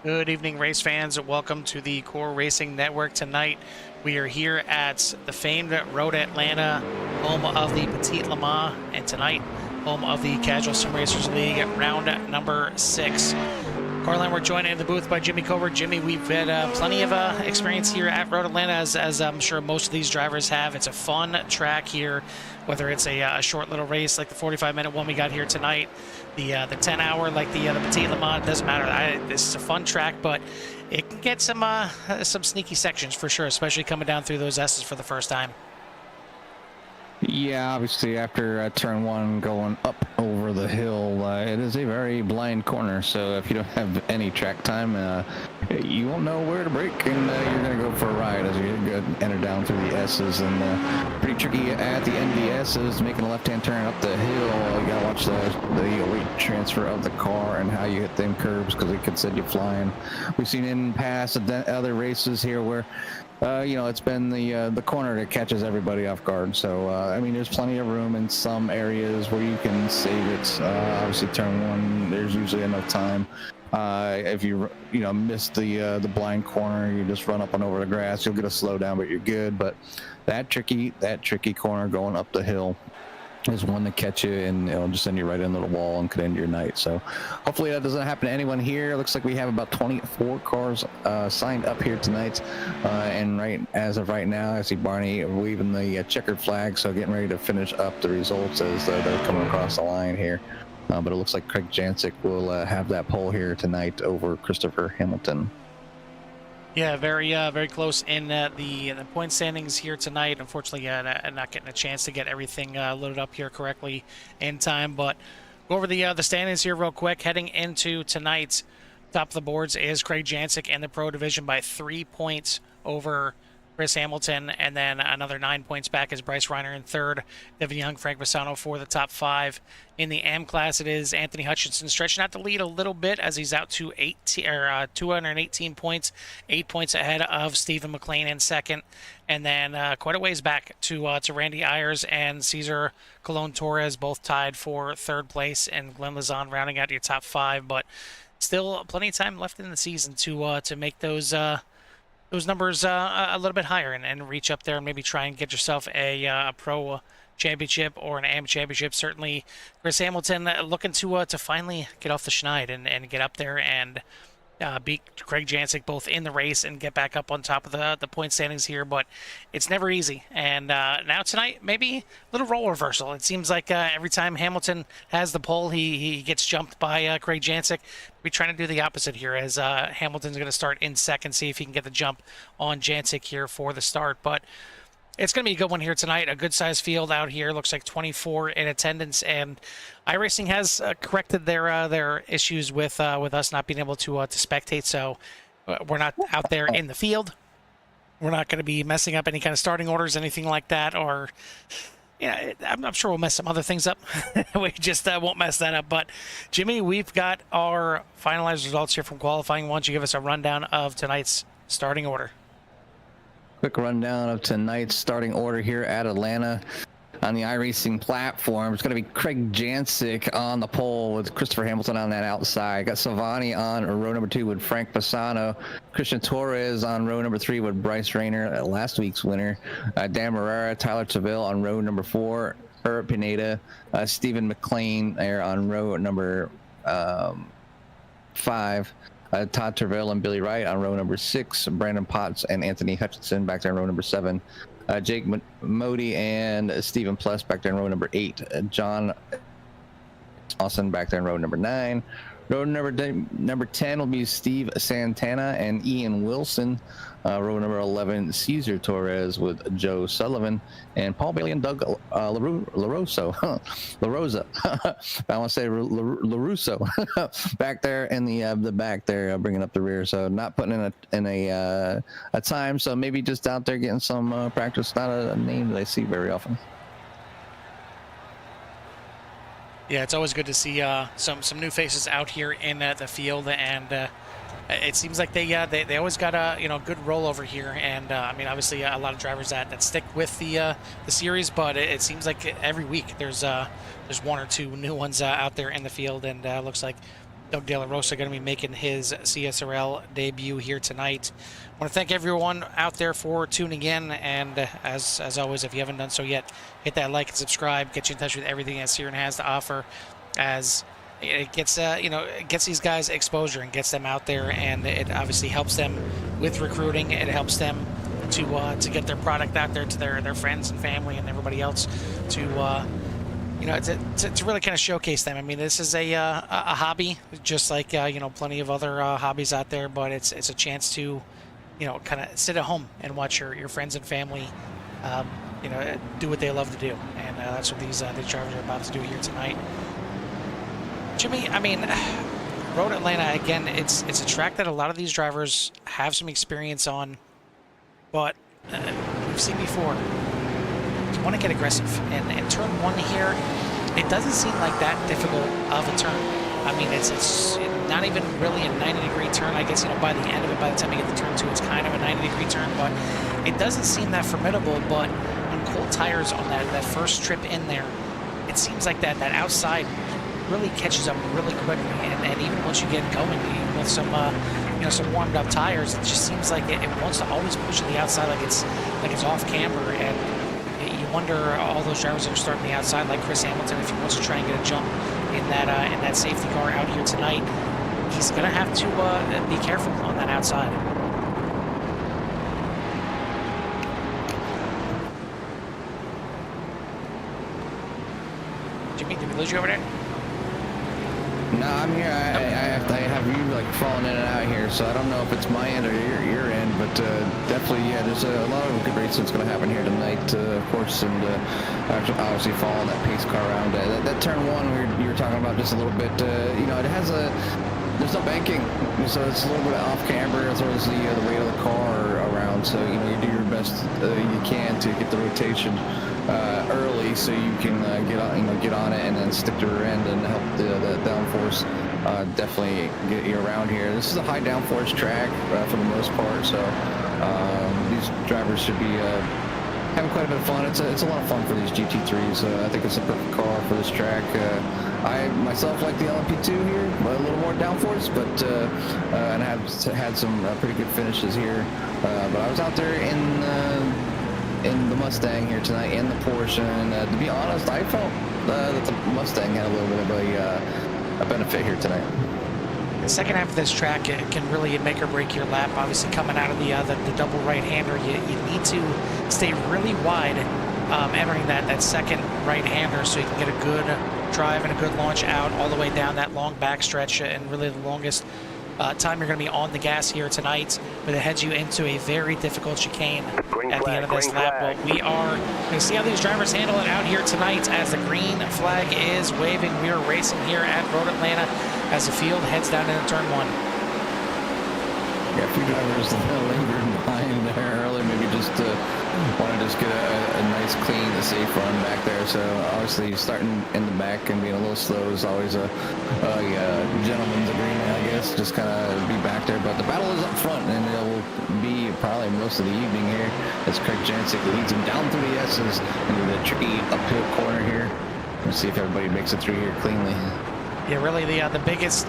Good evening, race fans. Welcome to the Core Racing Network. Tonight, we are here at the famed Road Atlanta, home of the Petite Le Mans, and tonight, home of the Casual Sim Racers League, round number 6. Carlin, we're joined in the booth by Jimmy Covert. Jimmy, we've had plenty of experience here at Road Atlanta, as I'm sure most of these drivers have. It's a fun track here, whether it's a short little race like the 45-minute one we got here tonight, the 10-hour like the Petite Le Mans. It doesn't matter. This is a fun track, but it can get some sneaky sections for sure, especially coming down through those S's for the first time. Yeah, obviously after turn 1 going up over the hill, it is a very blind corner, so if you don't have any track time, you won't know where to brake, and you're going to go for a ride as you enter down through the S's, and pretty tricky at the end of the S's, making a left-hand turn up the hill. You got to watch the weight transfer of the car and how you hit them curbs, because it could send you flying. We've seen in past other races here where it's been the corner that catches everybody off guard. So, I mean, there's plenty of room in some areas where you can save it. Obviously, turn 1, there's usually enough time. If you miss the blind corner, you just run up and over the grass. You'll get a slowdown, but you're good. But that tricky corner going up the hill is one to catch you, and it'll just send you right into the wall and could end your night. So hopefully that doesn't happen to anyone here. It looks like we have about 24 cars signed up here tonight, and as of right now, I see Barney waving the checkered flag, so getting ready to finish up the results as they're coming across the line here. But it looks like Craig Jancic will have that pole here tonight over Christopher Hamilton. Yeah, very close in the point standings here tonight. Unfortunately, not getting a chance to get everything loaded up here correctly in time. But go over the standings here real quick. Heading into tonight's top of the boards is Craig Jancic in the Pro Division by 3 points over Chris Hamilton, and then another 9 points back is Bryce Reiner in third. Devin Young, Frank Bassano for the top 5. In the AM class, it is Anthony Hutchinson stretching out the lead a little bit as he's out to 218 points, 8 points ahead of Stephen McLean in second, and then quite a ways back to Randy Ayers and Cesar Colon Torres, both tied for third place, and Glenn Lazon rounding out your top 5. But still plenty of time left in the season to make those numbers a little bit higher and reach up there and maybe try and get yourself a pro championship or an AM championship. Certainly, Chris Hamilton looking to finally get off the schneid and get up there and beat Craig Jancic both in the race and get back up on top of the point standings here. But it's never easy. And now tonight, maybe a little role reversal. It seems like every time Hamilton has the pole, he gets jumped by Craig Jancic. We're trying to do the opposite here as Hamilton's going to start in second, see if he can get the jump on Jancic here for the start. But it's going to be a good one here tonight. A good-sized field out here. Looks like 24 in attendance, and iRacing has corrected their issues with us not being able to spectate. So we're not out there in the field. We're not going to be messing up any kind of starting orders, anything like that. Or, I'm sure we'll mess some other things up. We just won't mess that up. But Jimmy, we've got our finalized results here from qualifying. Why don't you give us a rundown of tonight's starting order? Quick rundown of tonight's starting order here at Atlanta on the iRacing platform. It's going to be Craig Jancic on the pole with Christopher Hamilton on that outside. Got Silvani on row number 2 with Frank Bassano. Christian Torres on row number 3 with Bryce Reiner, last week's winner. Dan Marrera, Tyler Taville on row number 4. Herb Pineda, Stephen McLean there on row number 5. Todd Terville and Billy Wright on row number 6. Brandon Potts and Anthony Hutchinson back there in row number 7. Jake Modi and Stephen Pless back there in row number 8. John Austin back there in row number 9. Row number 10 will be Steve Santana and Ian Wilson. Row number 11, Cesar Torres with Joe Sullivan, and Paul Bailey and Doug LaRosa. I want to say LaRusso back there in the back there, bringing up the rear. So not putting in a time. So maybe just out there getting some practice. Not a name that I see very often. Yeah, it's always good to see some new faces out here in the field, and it seems like they always got a good rollover here. And I mean, obviously a lot of drivers that stick with the series, but it seems like every week there's 1 or 2 new ones out there in the field, and looks like Doug De La Rosa going to be making his CSRL debut here tonight. I want to thank everyone out there for tuning in, and as always, if you haven't done so yet, hit that like and subscribe. Get you in touch with everything that Siren has to offer, as it gets it gets these guys exposure and gets them out there, and it obviously helps them with recruiting. It helps them to get their product out there to their friends and family and everybody else to to really kind of showcase them. I mean, this is a hobby, just like plenty of other hobbies out there, but it's a chance to kind of sit at home and watch your friends and family do what they love to do, and that's what these drivers are about to do here tonight. Jimmy, I mean, Road Atlanta, again, it's a track that a lot of these drivers have some experience on, but we've seen before. You want to get aggressive, and turn one here, it doesn't seem like that difficult of a turn. I mean, it's not even really a 90-degree turn. I guess by the end of it, by the time you get to turn two, it's kind of a 90-degree turn, but it doesn't seem that formidable. But on cold tires on that first trip in there, it seems like that outside really catches up really quickly, and even once you get going with some some warmed up tires, it just seems like it wants to always push to the outside, like it's off camber, and you wonder all those drivers that are starting the outside, like Chris Hamilton, if he wants to try and get a jump in that safety car out here tonight, he's gonna have to be careful on that outside. Jimmy, did we lose you over there? No, I'm here. I have you like falling in and out here, so I don't know if it's my end or your end, but definitely, yeah, there's a lot of good racing that's going to happen here tonight, of course, and obviously following that pace car around. That turn one you were talking about just a little bit, it has there's no banking, so it's a little bit off camber. It throws the weight of the car around, so you do your best you can to get the rotation early, so you can get on it and then stick to the rear end and help the downforce definitely get you around here. This is a high downforce track for the most part, so these drivers should be having quite a bit of fun. It's a lot of fun for these GT3s. I think it's a perfect car for this track. I myself like the LMP2 here, a little more downforce, but and I have had some pretty good finishes here. But I was out there in the Mustang here tonight and the Porsche, and to be honest, I felt that the Mustang had a little bit of a benefit here tonight. The second half of this track, it can really make or break your lap. Obviously, coming out of the double right-hander, you need to stay really wide entering that second right-hander, so you can get a good drive and a good launch out all the way down that long backstretch, and really the longest time you're going to be on the gas here tonight, but it heads you into a very difficult chicane at the end of this lap. But we are going to see how these drivers handle it out here tonight as the green flag is waving. We are racing here at Road Atlanta as the field heads down into turn one. Yeah, a few drivers lingering behind there early, maybe just want to just get a nice, clean, safe run back there. So obviously starting in the back and being a little slow is always a gentleman's agreement, I guess. Just kind of be back there. But the battle is up front, and it will be probably most of the evening here as Craig Jancic leads him down through the S's into the tricky uphill corner here. Let's see if everybody makes it through here cleanly. Yeah, really the biggest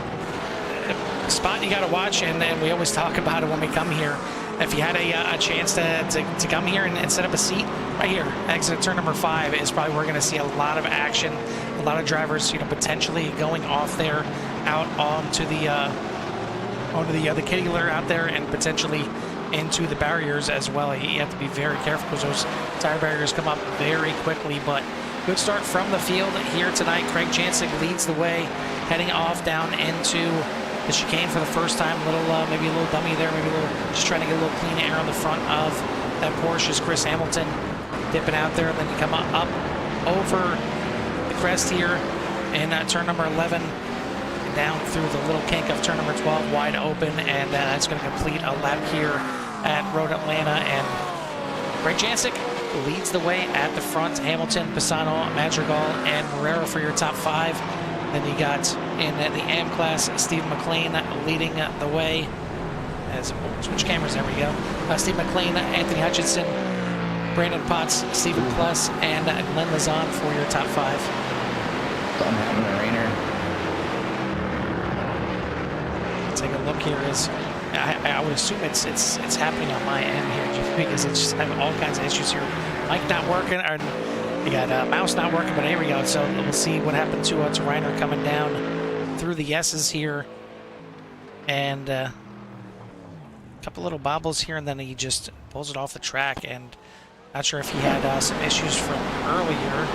spot you got to watch, and we always talk about it when we come here. If you had a chance to come here and set up a seat right here, exit turn number 5 is probably where we're going to see a lot of action, a lot of drivers potentially going off there out onto the kitty litter out there, and potentially into the barriers as well. You have to be very careful because those tire barriers come up very quickly. But good start from the field here tonight. Craig Jancic leads the way, heading off down into the chicane for the first time. Maybe a little dummy there, maybe just trying to get a little clean air on the front of that Porsche is Chris Hamilton dipping out there, and then you come up over the crest here in turn number 11, down through the little kink of turn number 12, wide open, and that's going to complete a lap here at Road Atlanta. And Craig Jancic leads the way at the front. Hamilton, Pisano, Madrigal, and Morera for your top 5. Then you got in the AM class, Steve McLean leading the way. As switch cameras, there we go. Steve McLean, Anthony Hutchinson, Brandon Potts, Stephen Plus, and Glenn Lazan for your top 5. I'm having a rainer. take a look here. Is I would assume it's happening on my end here because it's just having all kinds of issues here. Mic not working, or you got mouse not working. But here we go. So we'll see what happened to Reiner coming down through the S's here, and a couple little bobbles here, and then he just pulls it off the track. And not sure if he had some issues from earlier,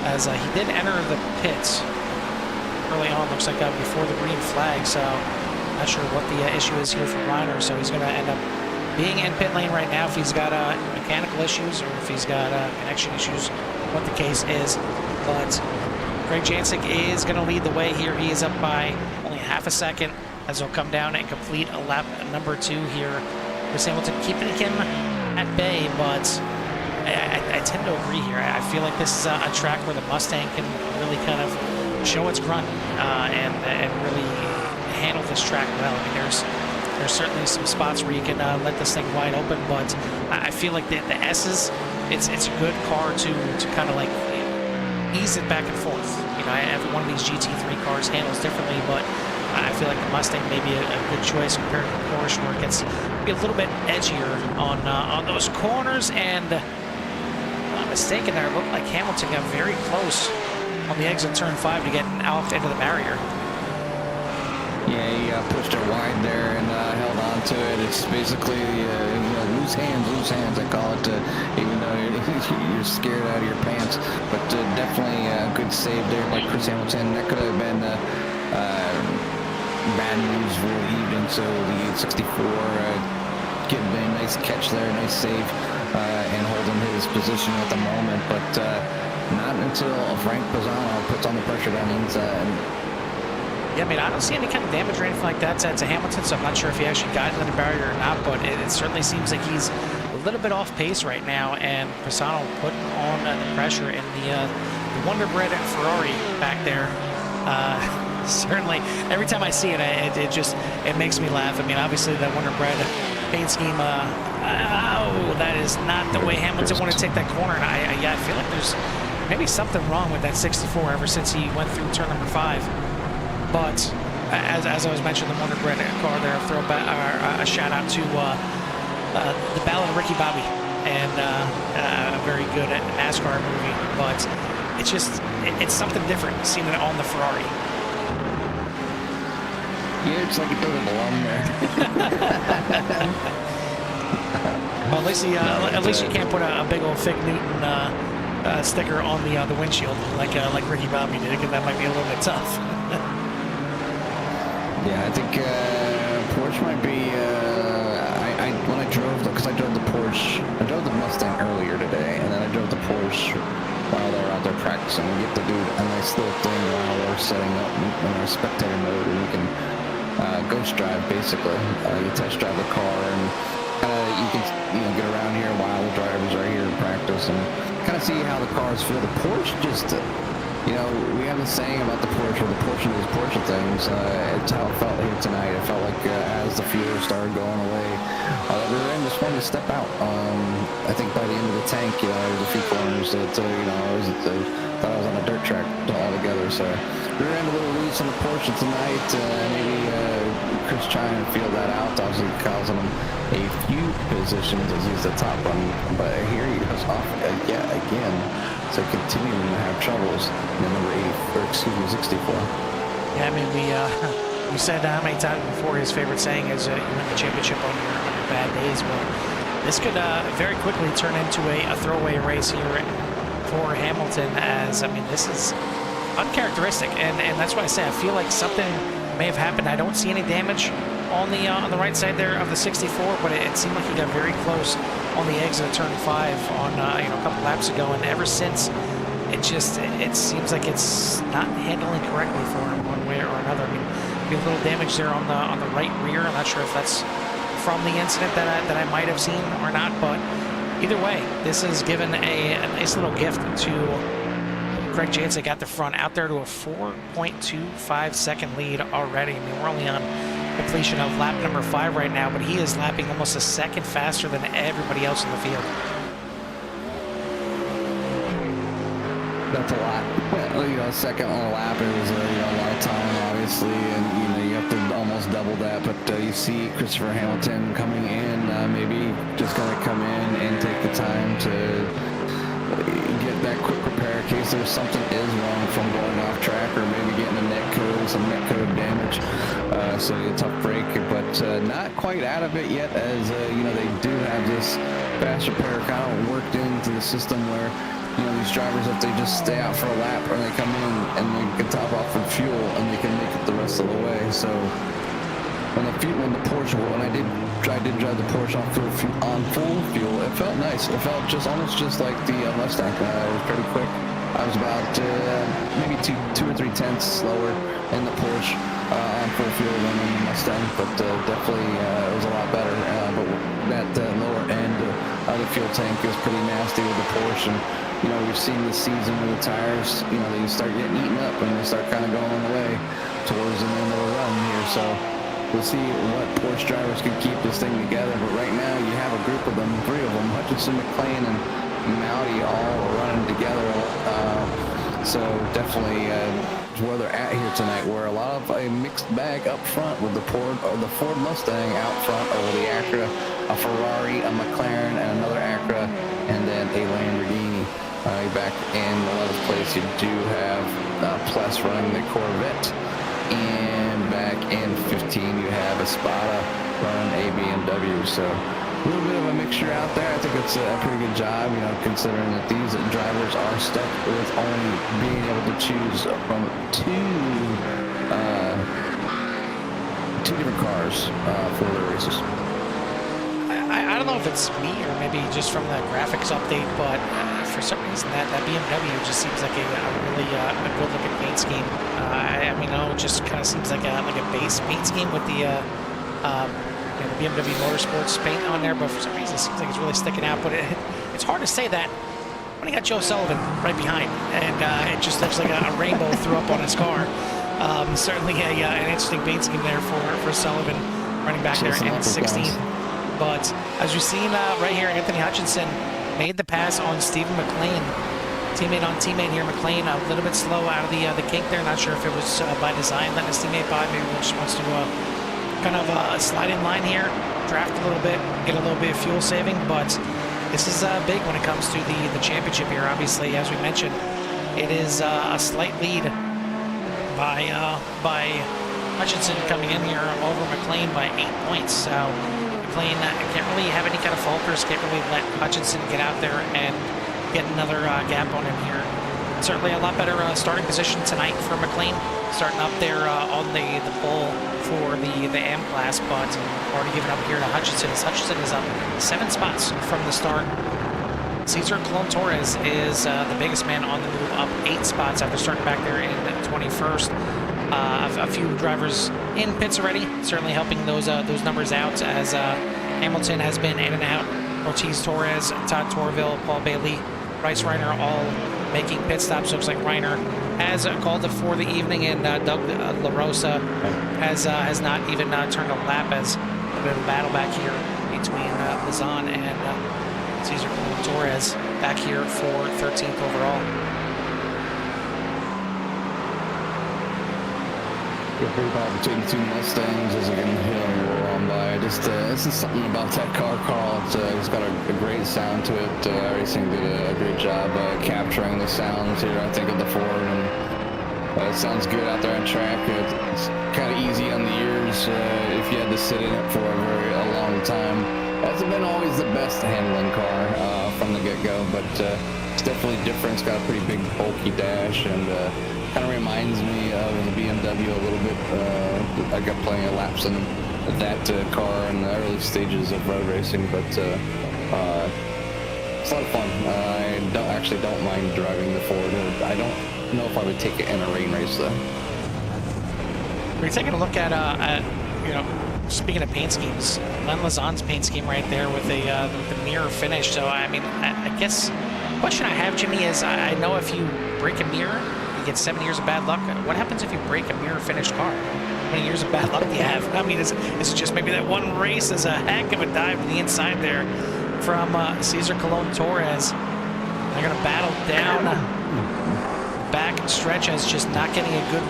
as he did enter the pits early on. Looks like before the green flag. So not sure what the issue is here for Reiner. So he's going to end up being in pit lane right now if he's got mechanical issues or if he's got connection issues, what the case is. But Greg Jancic is going to lead the way here. He is up by only half a second as he'll come down and complete a lap number 2 here. Chris Hamilton keeping him at bay, but I tend to agree here. I feel like this is a track where the Mustang can really kind of show its grunt and really handle this track well. I mean, there's certainly some spots where you can let this thing wide open, but I feel like the S's, it's a good car to kind of like ease it back and forth. You know, every one of these GT3 cars handles differently, but I feel like the Mustang may be a good choice compared to the Porsche, where it gets be a little bit edgier on those corners. And if I'm not mistaken, there, it looked like Hamilton got very close on the exit turn 5 to get out into the barrier. Yeah, he pushed it wide there and held on to it. It's basically loose hands, I call it, even though you're scared out of your pants. But definitely a good save there by Chris Hamilton. That could have been bad news really even. So the 64 getting a nice catch there, nice save, and holding his position at the moment. But not until Frank Pisano puts on the pressure down the inside. Yeah, I mean, I don't see any kind of damage or anything like that to Hamilton, so I'm not sure if he actually got into the barrier or not, but it certainly seems like he's a little bit off pace right now, and Pisano putting on the pressure in the Wonder Bread Ferrari back there. Certainly, every time I see it, it makes me laugh. I mean, obviously, that Wonder Bread paint scheme, that is not the way Hamilton wanted to take that corner, and I feel like there's maybe something wrong with that 64 ever since he went through turn number 5. But as I was mentioning, the Wonder Bread car there, a shout out to the Ballad of Ricky Bobby, and a very good NASCAR movie. But it's something different seeing it on the Ferrari. Yeah, it's like it doesn't belong there. Well, at least you can't put a big old Fig Newton sticker on the windshield like Ricky Bobby did, because that might be a little bit tough. Yeah, I think Porsche might be. When I drove, because I drove the Porsche, I drove the Mustang earlier today, and then I drove the Porsche while they were out there practicing. We get to do a nice little thing while we're setting up in our spectator mode, and you can ghost drive basically. You test drive the car, and you can get around here while the drivers are here to practice and kind of see how the cars feel. The Porsche just. We have a saying about the Porsche, the Porsche does Porsche things. It's how it felt here tonight. It felt like as the fuel started going away, we were in just wanted to step out. I think by the end of the tank, there was a few corners that, thought I was on a dirt track altogether. So we were in a little loose on the Porsche tonight. Maybe Chris trying to feel that out, obviously causing him a few positions as he's the top one. But here he goes off again. So continuing to have troubles in the number 64. Yeah, I mean, we said how many times before his favorite saying is you win the championship on your bad days. Well, this could very quickly turn into a throwaway race here for Hamilton, as, I mean, this is uncharacteristic, and that's why I say I feel like something may have happened. I don't see any damage on the right side there of the 64, but it seemed like he got very close on the exit of turn 5 on a couple laps ago, and ever since it seems like it's not handling correctly for him one way or another. I mean, maybe a little damage there on the right rear. I'm not sure if that's from the incident that I might have seen or not, but either way, this has given a nice little gift to Greg Jancic at the front, out there to a 4.25 second lead already. I mean, we're only on completion of lap number 5 right now, but he is lapping almost a second faster than everybody else in the field. That's a lot. A second on a lap is a lot of time, obviously, and you have to almost almost double that, but you see Christopher Hamilton coming in, maybe just going to come in and take the time to get that quick repair in case there's something is wrong from going off track, or maybe getting a net code, some net code damage. So a tough break, but not quite out of it yet, as you know, they do have this fast repair kind of worked into the system where, you know, these drivers, if they just stay out for a lap or they come in and they can top off with fuel and they can make it the rest of the way. So when the Porsche, when I did drive the Porsche on full fuel, it felt nice. It felt almost just like the Mustang. It was pretty quick. I was about maybe two or three tenths slower in the Porsche on full fuel than in the Mustang, but definitely it was a lot better. But that lower end of the fuel tank is pretty nasty with the Porsche. And, you know, we've seen this season with the tires, you know, they start getting eaten up and they start kind of going away towards the end of the run here. So we'll see what Porsche drivers can keep this thing together. But right now you have a group of them, three of them, Hutchinson, McLaren, and Audi, all running together. So definitely where they're at here tonight, where a lot of a mixed bag up front with the Ford Mustang out front over the Acura, a Ferrari, a McLaren, and another Acura, and then a Lamborghini. Back in 11th place, you do have Plus running the Corvette, and back in 15 you have a Spada running a BMW. So a little bit of a mixture out there. I think it's a pretty good job, you know, considering that these drivers are stuck with only being able to choose from two different cars for their races. I don't know if it's me or maybe just from the graphics update, but for some reason that BMW just seems like a really good looking paint scheme. I mean, it just kind of seems like a base paint scheme with the the BMW Motorsports paint on there, but for some reason it seems like it's really sticking out. But it's hard to say that when you got Joe Sullivan right behind, and it just looks like a rainbow threw up on his car. Certainly an interesting paint scheme there for Sullivan running back there in 16th. But as you've seen right here, Anthony Hutchinson made the pass on Stephen McLean. Teammate on teammate here. McLean a little bit slow out of the kink there. Not sure if it was by design, letting his teammate by. Maybe he just wants to kind of slide in line here, draft a little bit, get a little bit of fuel saving. But this is big when it comes to the championship here. Obviously, as we mentioned, it is a slight lead by Hutchinson coming in here over McLean by 8 points. So McLean can't really have any kind of falters, can't really let Hutchinson get out there and get another gap on him here. Certainly a lot better starting position tonight for McLean, starting up there on the pole for the AM class, but already given up here to Hutchinson, as Hutchinson is up 7 spots from the start. Cesar Colon Torres is the biggest man on the move, up 8 spots after starting back there in 21st. A few drivers in pits already, certainly helping those numbers out, as Hamilton has been in and out. Ortiz Torres, Todd Torville, Paul Bailey, Bryce Reiner all making pit stops. Looks like Reiner has called it for the evening, and Doug LaRosa has not even turned a lap, as a bit of a battle back here between Lazan and Cesar Colon Torres back here for 13th overall. Pretty bad between the two Mustangs as they can hit them on by. Just this is something about that car, Carl. It's got a great sound to it. iRacing did a great job capturing the sounds here, I think, of the Ford, and it sounds good out there on track. It's kind of easy on the ears if you had to sit in it for a long time. Hasn't been always the best handling car from the get-go, but it's definitely different. It's got a pretty big, bulky dash, and kind of reminds me of the BMW a little bit. I got plenty of laps in that car in the early stages of road racing, but it's a lot of fun. I don't mind driving the Ford. I don't know if I would take it in a rain race though. We're taking a look at speaking of paint schemes, Len Lazan's paint scheme right there with the mirror finish. So I mean, I guess the question I have, Jimmy, is I know if you break a mirror, get 7 years of bad luck. What happens if you break a mirror finished car? How many years of bad luck do you have? I mean, is it just maybe that one race is a heck of a dive to the inside there from Cesar Colon Torres. They're going to battle down back stretch as just not getting a good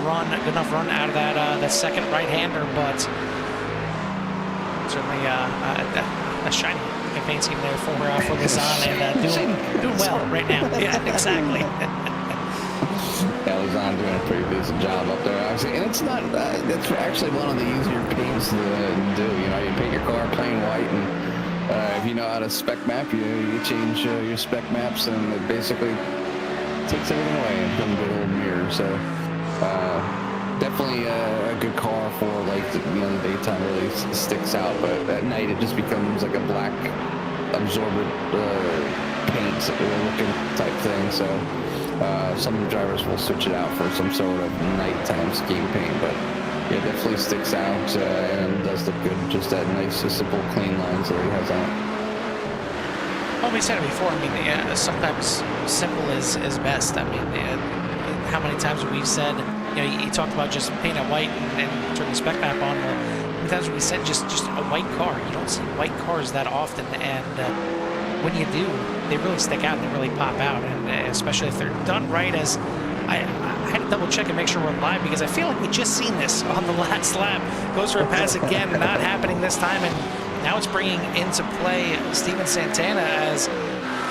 enough run out of that second right-hander, but certainly a shiny campaign scheme there for Lizan, and doing well right now. Yeah, exactly. Yeah, Lizan doing a pretty decent job up there, obviously, and it's not. That's actually one of the easier paints to do. You know, you paint your car plain white, and if you know how to spec map, you change your spec maps, and it basically takes everything away and becomes a good old mirror. So definitely a good car for like the daytime really sticks out, but at night it just becomes like a black absorbent paint looking type thing. So some drivers will switch it out for some sort of nighttime scheme paint, but yeah, definitely sticks out and does look good. Just that nice, simple, clean lines that he has on it. Well, we said it before. I mean, sometimes simple is best. I mean, how many times have we said, you talked about just paint it white and turn the spec map on. Well, how many times have we said just a white car? You don't see white cars that often, and when you do, they really stick out and they really pop out, and especially if they're done right. As I had to double check and make sure we're live, because I feel like we just seen this on the last lap. Goes for a pass again, not happening this time, and now it's bringing into play Steven Santana, as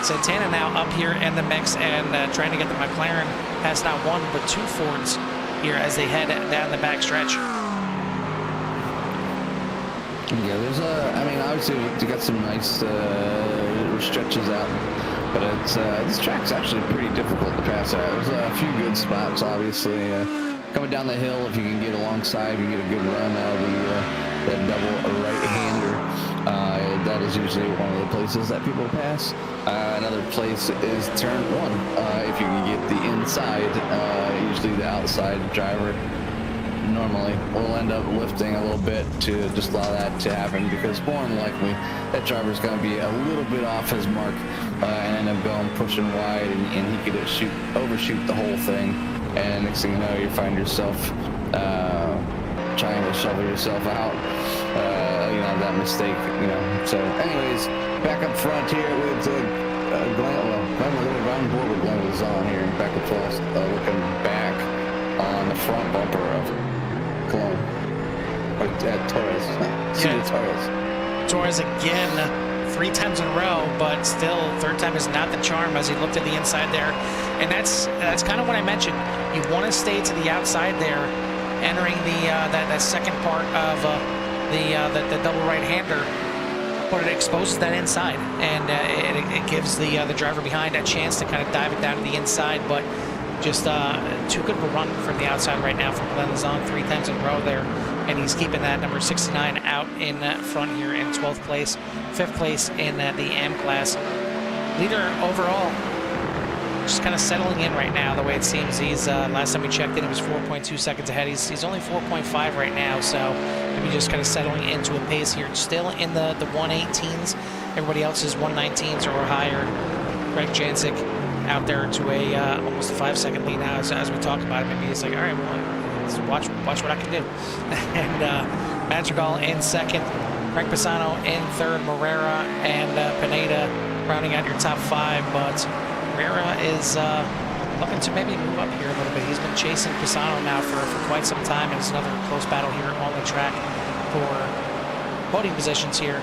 Santana now up here in the mix and trying to get the McLaren past not one but two Fords here as they head down the back stretch. Yeah, there's I mean, obviously you got some nice stretches out, but this track's actually pretty difficult to pass out. There's a few good spots, obviously. Coming down the hill, if you can get alongside, you get a good run out of that double right-hander. That is usually one of the places that people pass. Another place is turn one. If you can get the inside, usually the outside driver normally will end up lifting a little bit to just allow that to happen, because more than likely that driver's going to be a little bit off his mark and end up going pushing wide, and he could overshoot the whole thing, and next thing you know, you find yourself trying to shovel yourself out, that mistake, So anyways, back up front here with Glenn board with Glenn Lizan here, back and forth, looking back on the front bumper of Cologne. At Torres. Torres again, 3 times in a row, but still, third time is not the charm as he looked at the inside there. And that's kind of what I mentioned. You want to stay to the outside there, entering the that second part of the double right-hander, but it exposes that inside, and it gives the driver behind a chance to kind of dive it down to the inside. But just too good of a run from the outside right now from Glenn Lizan, 3 times in a row there, and he's keeping that number 69 out in front here in 12th place, 5th place in the AM class. Leader overall, just kind of settling in right now, the way it seems. He's last time we checked in, it was 4.2 seconds ahead. He's only 4.5 right now, so maybe just kind of settling into a pace here. Still in the 118s. Everybody else is 119s or higher. Greg Jancic out there to a almost a 5-second lead now as we talk about it. Maybe he's like, all right, well, let's watch what I can do. And Madrigal in second, Frank Pisano in third, Morera and Pineda rounding out your top 5, but Morera is looking to maybe move up here a little bit. He's been chasing Pisano now for quite some time, and it's another close battle here on the track for podium positions here.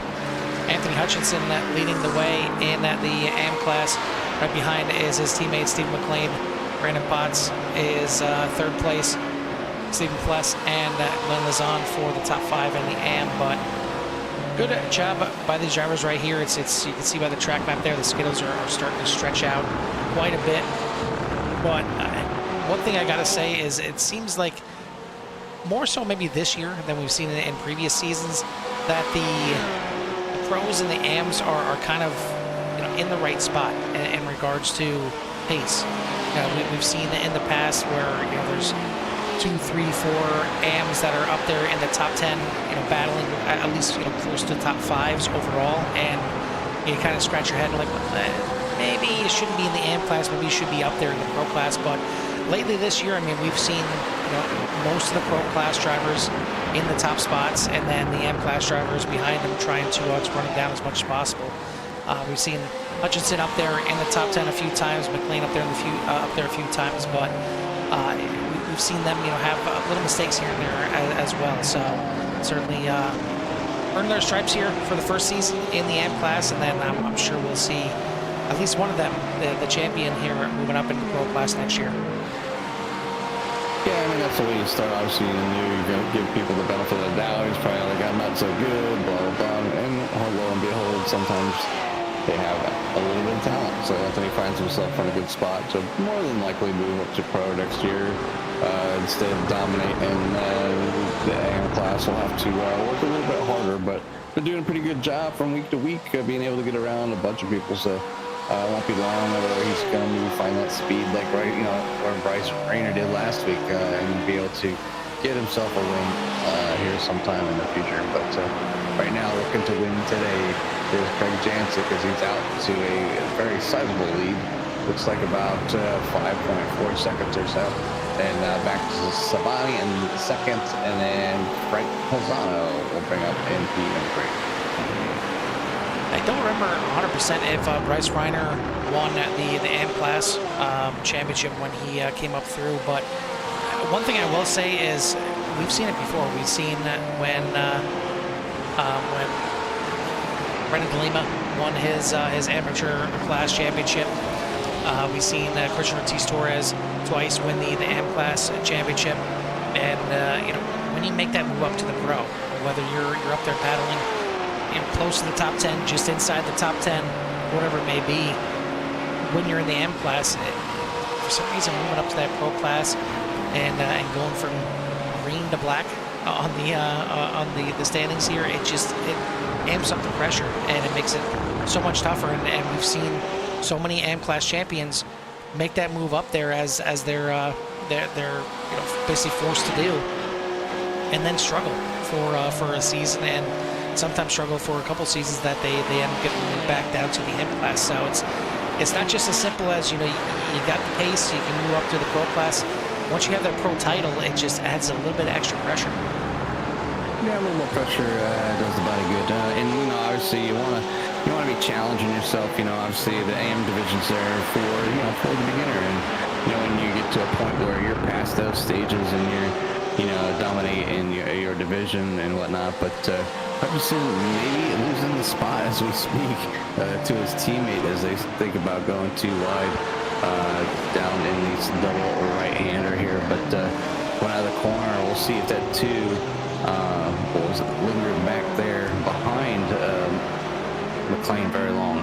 Anthony Hutchinson leading the way in the AM class. Right behind is his teammate Steve McLean. Brandon Potts is third place. Stephen Pless and Glenn Lizan for the top 5 in the AM. But good job by these drivers right here. It's you can see by the track map there, the Skittles are starting to stretch out quite a bit. But one thing I gotta say is it seems like more so maybe this year than we've seen in previous seasons, that the pros and the AMs are kind of in the right spot in regards to pace. We've seen in the past where there's 2, 3, 4 AMs that are up there in the top 10, battling at least close to top 5s overall, and you kind of scratch your head like, maybe you shouldn't be in the AM class, maybe you should be up there in the pro class. But lately this year, I mean, we've seen most of the pro class drivers in the top spots, and then the AM class drivers behind them trying to run them down as much as possible. We've seen Hutchinson up there in the top 10 a few times, McLean up there a few times, but we've seen them, have little mistakes here and there as well. So certainly earned their stripes here for the first season in the AM class, and then I'm sure we'll see at least one of them, the champion here, moving up into the pro class next year. Yeah, I mean, that's the way you start. Obviously, you're going to give people the benefit of the doubt. He's probably like, I'm not so good, blah, blah, blah. And lo and behold, sometimes they have a little bit of talent. So Anthony finds himself in a good spot to more than likely move up to pro next year. Instead of dominating the AM class, we'll have to work a little bit harder. But they're doing a pretty good job from week to week, being able to get around a bunch of people. So it won't be long whether he's going to find that speed like where Bryce Rayner did last week, and be able to get himself a win here sometime in the future. But right now, looking to win today is Craig Jancic, as he's out to a very sizable lead. Looks like about 5.4 seconds or so. And back to Savani in second, and then Frank Posano will bring up NP in three. I don't remember 100% if Bryce Reiner won the AM class championship when he came up through, but one thing I will say is we've seen it before. We've seen when Brendan DeLima won his amateur class championship. We've seen Christian Ortiz-Torres twice win the AM class championship, and when you make that move up to the pro, whether you're up there paddling close to the top 10, just inside the top 10, whatever it may be, when you're in the AM class, for some reason moving up to that pro class and going from green to black on the standings here, it amps up the pressure, and it makes it so much tougher. And we've seen so many AM class champions make that move up there as they're basically forced to do, and then struggle for a season, and sometimes struggle for a couple seasons that they end up getting moved back down to the AM class. So it's not just as simple as you got the pace, you can move up to the pro class. Once you have that pro title, it just adds a little bit of extra pressure. Yeah, a little more pressure does the body good. And obviously you want to be challenging yourself. Obviously the AM division's there for the beginner, and when you get to a point where you're past those stages and you're dominating your division and whatnot. But Hutchinson maybe losing the spot as we speak to his teammate as they think about going too wide down in these double right-hander here. But went out of the corner. We'll see if that two was lingering back there behind McLaren very long.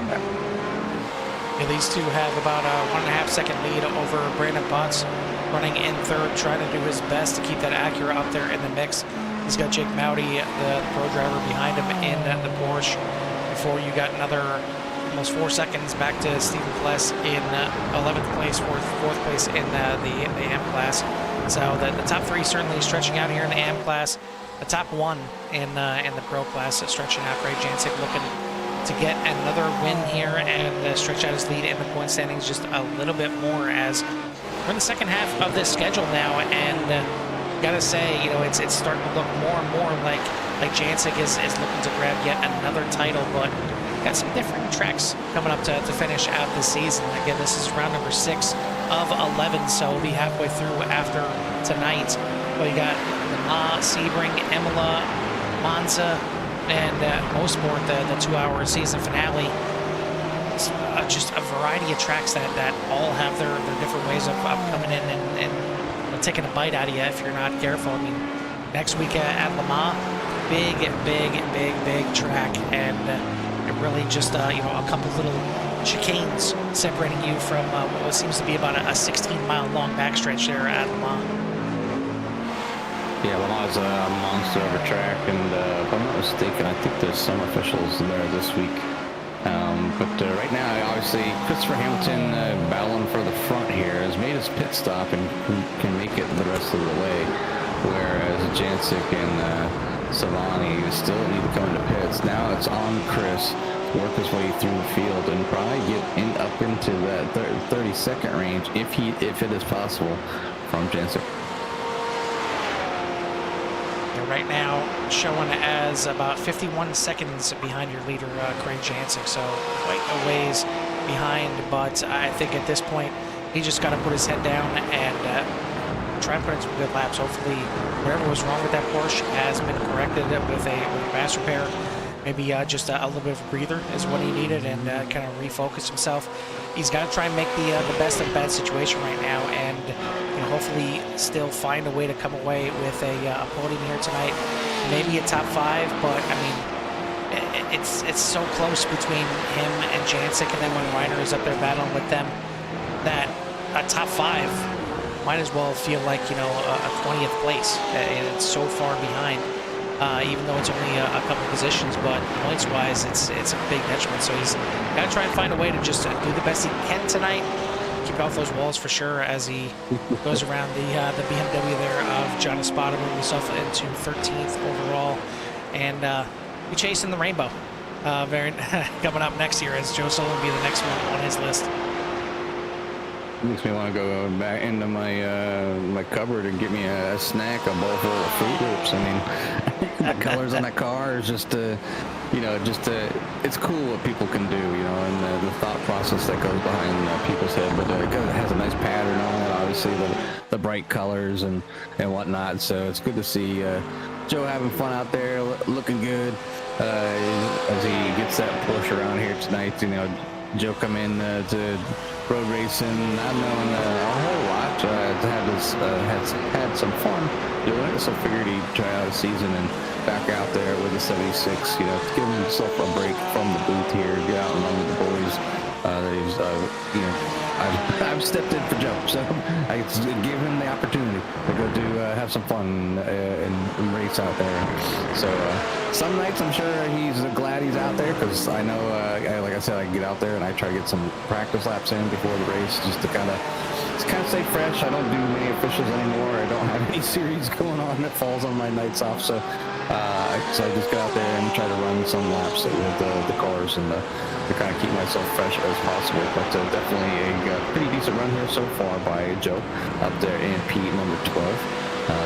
Yeah, these two have about a 1.5 second lead over Brandon Butts, running in third, trying to do his best to keep that Acura up there in the mix. He's got Jake Mowdy, the pro driver, behind him in the Porsche. Before you got another almost 4 seconds back to Stephen Pless in 11th place, fourth place in the AM class. So the top three certainly stretching out here in the AM class. The top one in the pro class stretching out. Craig Jancic looking to get another win here and stretch out his lead in the point standings just a little bit more, as we're in the second half of this schedule now, and gotta say, it's starting to look more and more like Jancic is looking to grab yet another title, but got some different tracks coming up to finish out this season. Again, this is round number 6 of 11, so we'll be halfway through after tonight. Well, you got Le Mans, Sebring, Imola, Monza, and Mosport, the 2-hour season finale. It's just a variety of tracks that all have their different ways of coming in and taking a bite out of you if you're not careful. I mean, next week at Le Mans, big track, and it really just a couple little chicanes separating you from what seems to be about a 16-mile long backstretch there at Le Mans. Yeah, Le Mans is a monster of a track, and if I'm not mistaken, I think there's some officials there this week. But right now, obviously, Christopher Hamilton battling for the front here has made his pit stop and can make it the rest of the way, whereas Jancic and Savani still need to come into pits. Now it's on Chris to work his way through the field and probably get up into that 30-second range if it is possible from Jancic. Right now showing as about 51 seconds behind your leader, Craig Jancic, so quite a ways behind, but I think at this point he just got to put his head down and try and put in some good laps. Hopefully, whatever was wrong with that Porsche has been corrected with a mass repair. Maybe just a little bit of a breather is what he needed, and kind of refocus himself. He's got to try and make the best of a bad situation right now, and hopefully still find a way to come away with a podium here tonight. Maybe a top 5, but I mean, it's so close between him and Jancic, and then when Reiner is up there battling with them, that a top 5 might as well feel like a 20th place. It's so far behind. Even though it's only a couple positions, but points-wise, it's a big detriment. So he's got to try and find a way to just do the best he can tonight, keep off those walls for sure as he goes around the BMW there of John Espada, moving himself into 13th overall, and be chasing the rainbow. Coming up next year as Joe Sullivan be the next one on his list. Makes me want to go back into my cupboard and get me a snack, a bowl full of Fruit Loops. I mean, the colors on that car is just it's cool what people can do, and the thought process that goes behind people's head. But it has a nice pattern on it, obviously the bright colors and whatnot. So it's good to see Joe having fun out there, looking good as he gets that Porsche around here tonight. Joe come in to road racing, not knowing a whole lot. Had some fun doing it, so figured he'd try out a season and back out there with the 76. Give himself a break from the booth here, get out and run with the boys. I've stepped in for Joe, so I give him the opportunity to go have some fun and race out there. So some nights I'm sure he's glad he's out there, because I know, like I said, I can get out there and I try to get some practice laps in before the race just to kind of stay fresh. I don't do many officials anymore. I don't have any series going on that falls on my nights off, so I just go out there and try to run some laps with the cars and to kind of keep myself fresh as possible. But definitely a pretty decent run here so far by Joe up there in P number 12.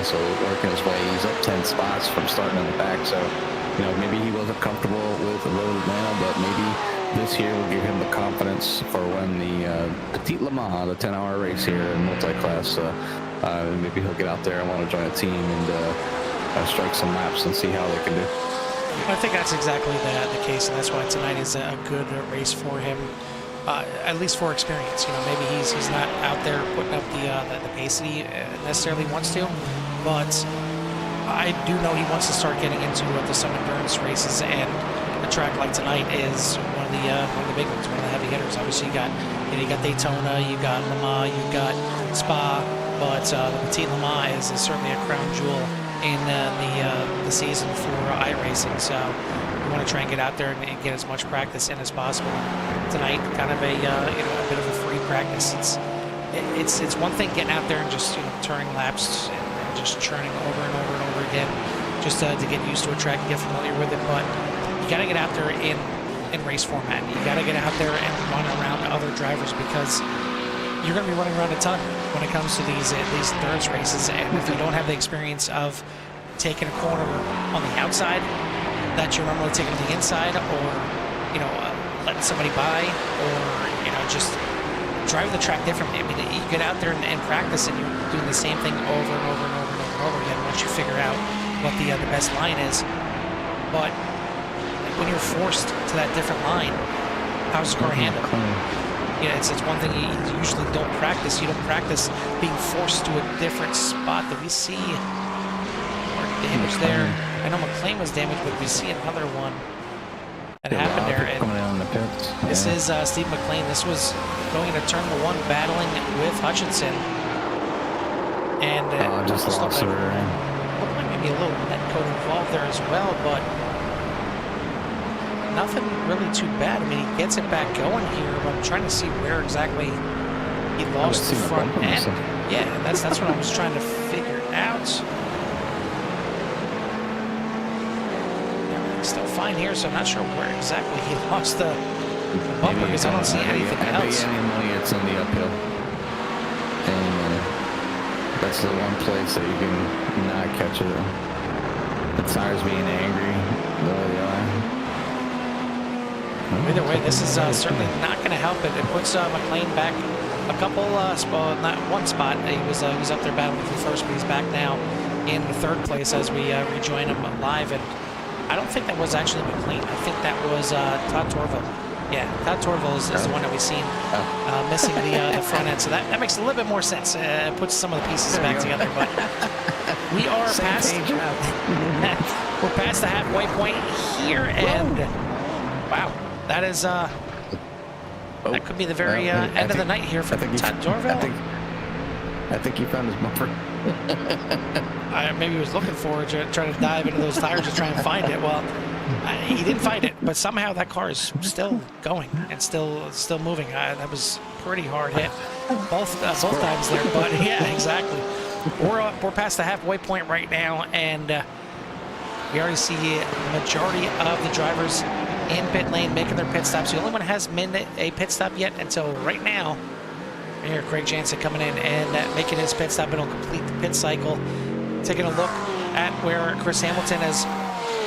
So working his way, he's up 10 spots from starting in the back. So maybe he wasn't comfortable with the road Atlanta, but maybe this here will give him the confidence for when the Petit Le Mans, the 10-hour race here in multi-class, maybe he'll get out there and want to join a team and strike some laps and see how they can do. I think that's exactly the case, and that's why tonight is a good race for him, at least for experience. Maybe he's not out there putting up the pace that he necessarily wants to, but I do know he wants to start getting into some endurance races, and a track like tonight is one of the big ones, one of the heavy hitters. Obviously, you got Daytona, you got Le Mans, you got Spa, but the Petit Le Mans is certainly a crown jewel in the season for iRacing. So we want to try and get out there and get as much practice in as possible. And tonight, kind of a bit of a free practice. It's one thing getting out there and just turning laps and just churning over and over and over again, just to get used to a track and get familiar with it. But you got to get out there in race format. You got to get out there and run around other drivers, because you're going to be running around a ton when it comes to these endurance races. And if you don't have the experience of taking a corner on the outside that you're normally taking to the inside, or letting somebody by, or just driving the track differently. I mean, you get out there and practice, and you're doing the same thing over and over and over and over and over again once you figure out what the best line is. But when you're forced to that different line, how's the car handle? It's one thing you usually don't practice. You don't practice being forced to a different spot. That we see more damage there. I know McLaren was damaged, but we see another one that happened there. And coming down the pits. This is Steve McLaren. This was going into turn 1, battling with Hutchinson, and just lost her. Looked like maybe a little net code involved there as well, but nothing really too bad. I mean, he gets it back going here, but I'm trying to see where exactly he lost the front end. Yeah, that's what I was trying to figure out. Everything's still fine here, so I'm not sure where exactly he lost the bumper, because I don't see anything else. Any money, it's in the uphill. And that's the one place that you can not catch it. The tires being angry the way they are. Either way, this is certainly not going to help it. It puts McLaren back a couple, not one spot. He was up there battling for first, but he's back now in third place as we rejoin him live. And I don't think that was actually McLean. I think that was Todd Torville. Yeah, Todd Torville is the one that we've seen missing the front end. So that makes a little bit more sense. Puts some of the pieces back together. But we are past. We're past the halfway point here, and wow, that is that could be the very end of the night here for Todd Torville. I think he found his bumper. Maybe he was looking for it, trying to dive into those tires to try and find it. Well, he didn't find it, but somehow that car is still going and still moving. That was pretty hard hit both times there. But yeah, exactly. We're past the halfway point right now, and we already see the majority of the drivers in pit lane making their pit stops. The only one that hasn't made a pit stop yet until right now. Here, Craig Jansen coming in and making his pit stop, and he'll complete the pit cycle. Taking a look at where Chris Hamilton has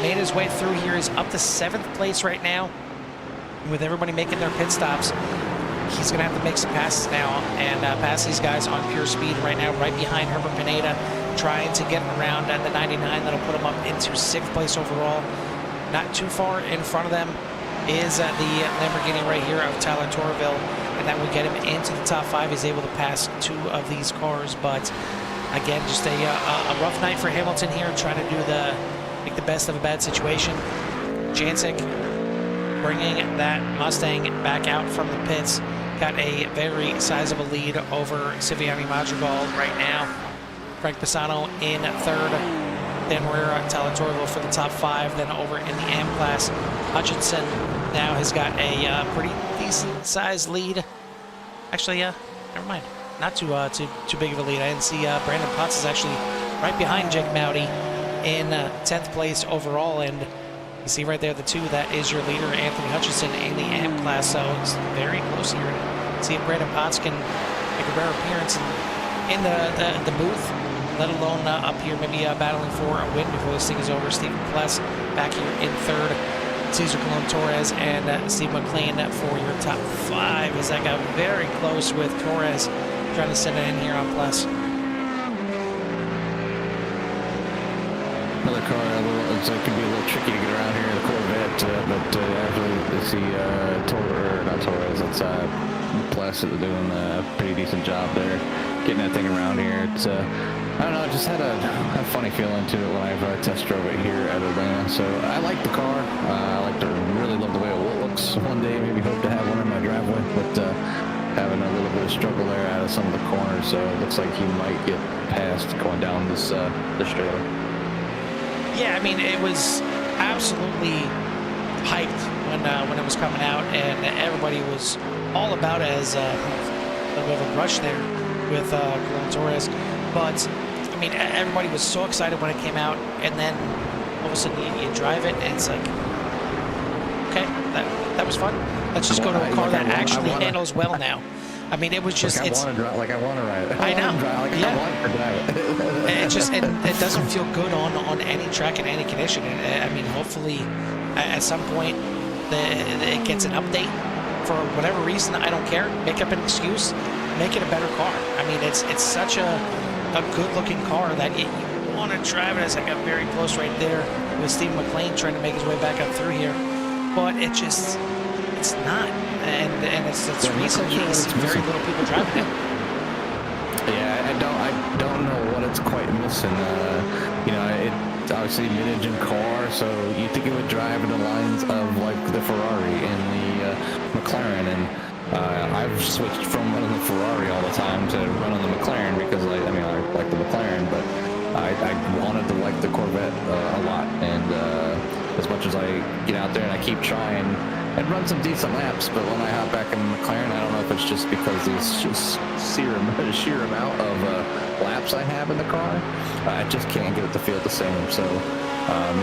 made his way through here. He's up to 7th place right now. With everybody making their pit stops, he's going to have to make some passes now and pass these guys on pure speed right now, right behind Herbert Pineda, trying to get around at the 99. That'll put him up into 6th place overall. Not too far in front of them is the Lamborghini right here of Tyler Torville, and that will get him into the top 5. He's able to pass 2 of these cars, but again, just a rough night for Hamilton here, trying to make the best of a bad situation. Jancic bringing that Mustang back out from the pits, got a very sizable lead over Siviani Madrigal right now. Frank Pisano in 3rd. Then we're Tyler Torville for the top 5. Then over in the AM class, Hutchinson now has got a pretty decent sized lead. Actually, never mind. Not too big of a lead. I didn't see Brandon Potts is actually right behind Jake Mowdy in 10th place overall, and you see right there the 2 that is your leader, Anthony Hutchinson, in the AM class. So it's very close here. See if Brandon Potts can make a rare appearance in the booth, let alone up here maybe battling for a win before this thing is over. Stephen Pless back here in 3rd. Cesar Colon Torres and Steve McLean for your top 5, as that got very close with Torres trying to send it in here on Pless. Another car, it could be a little tricky to get around here, the Corvette, but actually, you see not Torres, it's Pless doing a pretty decent job there, getting that thing around here. It's I don't know, I just had a funny feeling to it when I test drove it here at Atlanta. So I like the car. Really love the way it looks. One day maybe hope to have one in my driveway, but having a little bit of struggle there out of some of the corners. So it looks like he might get past going down this trailer. Yeah, I mean, it was absolutely hyped when it was coming out, and everybody was all about it as a little bit of a rush there with Colon Torres. But I mean, everybody was so excited when it came out, and then all of a sudden you drive it, and it's like, okay, that was fun. Let's just go to a car that actually handles well now. I mean, it was just I want to ride it. I know. I want to drive it. It doesn't feel good on any track in any condition. I mean, hopefully at some point it gets an update for whatever reason. I don't care. Make up an excuse. Make it a better car. I mean, it's such a good-looking car that you want to drive it. As I got very close right there with Steve McLean trying to make his way back up through here, but it's not, and it's recently you see very little people driving it. Yeah, I don't know what it's quite missing. It's obviously mid-engine car, so you think it would drive in the lines of like the Ferrari and the McLaren, and I've switched from running the Ferrari all the time to running the McLaren because I like the McLaren, but I wanted to like the Corvette a lot, and as much as I get out there and I keep trying and run some decent laps, but when I hop back in the McLaren, I don't know if it's just because there's just sheer amount of laps I have in the car, I just can't get it to feel the same. So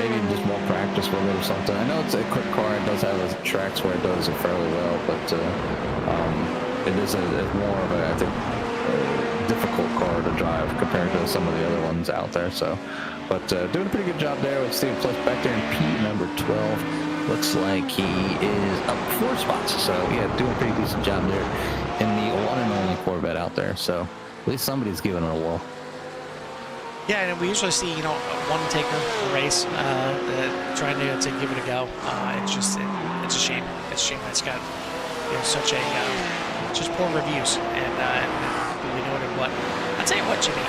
maybe just more practice with it or something. I know it's a quick car. It does have tracks where it does it fairly well, but it is more of a, I think, difficult car to drive compared to some of the other ones out there. So, but doing a pretty good job there with Steve Plus back there in P number 12. Looks like he is up 4 spots. So yeah, doing a pretty decent job there in the one and only Corvette out there. So at least somebody's giving it a whirl. Yeah, and we usually see, you know, one taker a race trying to give it a go. It's just it's a shame. It's a shame that it's got, you know, such a just poor reviews and we noted. But I'll tell you what, Jimmy,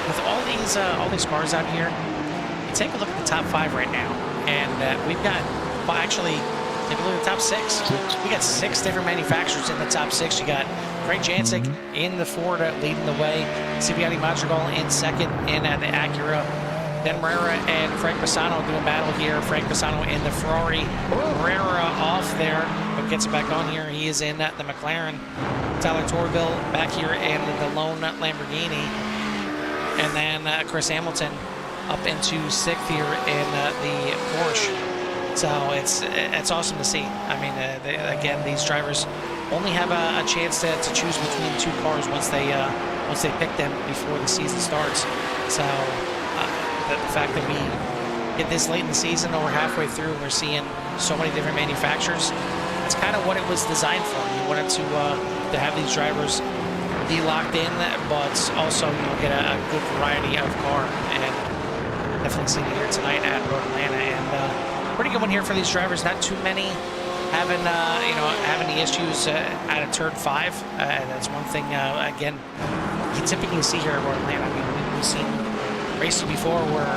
with all these cars out here, you take a look at the top 5 right now, and we've got, well, actually, take a look at the top 6. We got 6 different manufacturers in the top 6. You got Craig Jancic in the Ford leading the way, Cipriani Madrigal in second in the Acura, then Herrera and Frank Pisano doing battle here. Frank Pisano in the Ferrari, Herrera off there, but gets it back on here. He is in the McLaren. Tyler Torville back here in the lone Lamborghini, and then Chris Hamilton up into 6th here in the Porsche. So it's awesome to see. I mean, again, these drivers only have a chance to choose between 2 cars once they pick them before the season starts. So the fact that we get this late in the season, over halfway through, we're seeing so many different manufacturers. That's kind of what it was designed for. You wanted to have these drivers be locked in, but also, you know, get a good variety of car. And definitely seen it here tonight at Road Atlanta, and pretty good one here for these drivers. Not too many having the issues out of turn 5. That's one thing. Again, you typically see here at Road Atlanta. I mean, we've seen races before where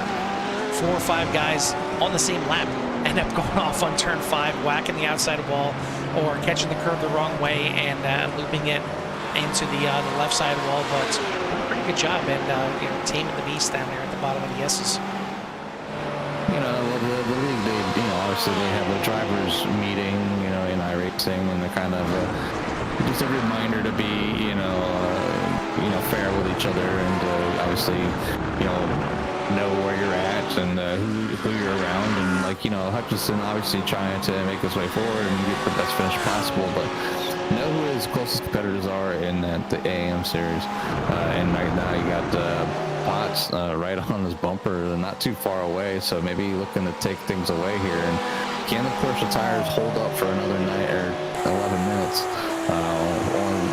4 or 5 guys on the same lap end up going off on turn 5, whacking the outside wall, or catching the curve the wrong way and looping it into the left side wall. But pretty good job, and you know, taming the beast down there at the bottom of the S's. You know, the league, they, you know, obviously they have the drivers meeting, you know, in iRacing, and they're kind of just a reminder to be, you know, fair with each other, and obviously, you know where you're at and who you're around, and like, you know, Hutchinson obviously trying to make his way forward and get the best finish possible, but know who his closest competitors are in the AM series, and right now you got Potts right on his bumper, not too far away, so maybe looking to take things away here. And can the Porsche tires hold up for another night or 11 minutes?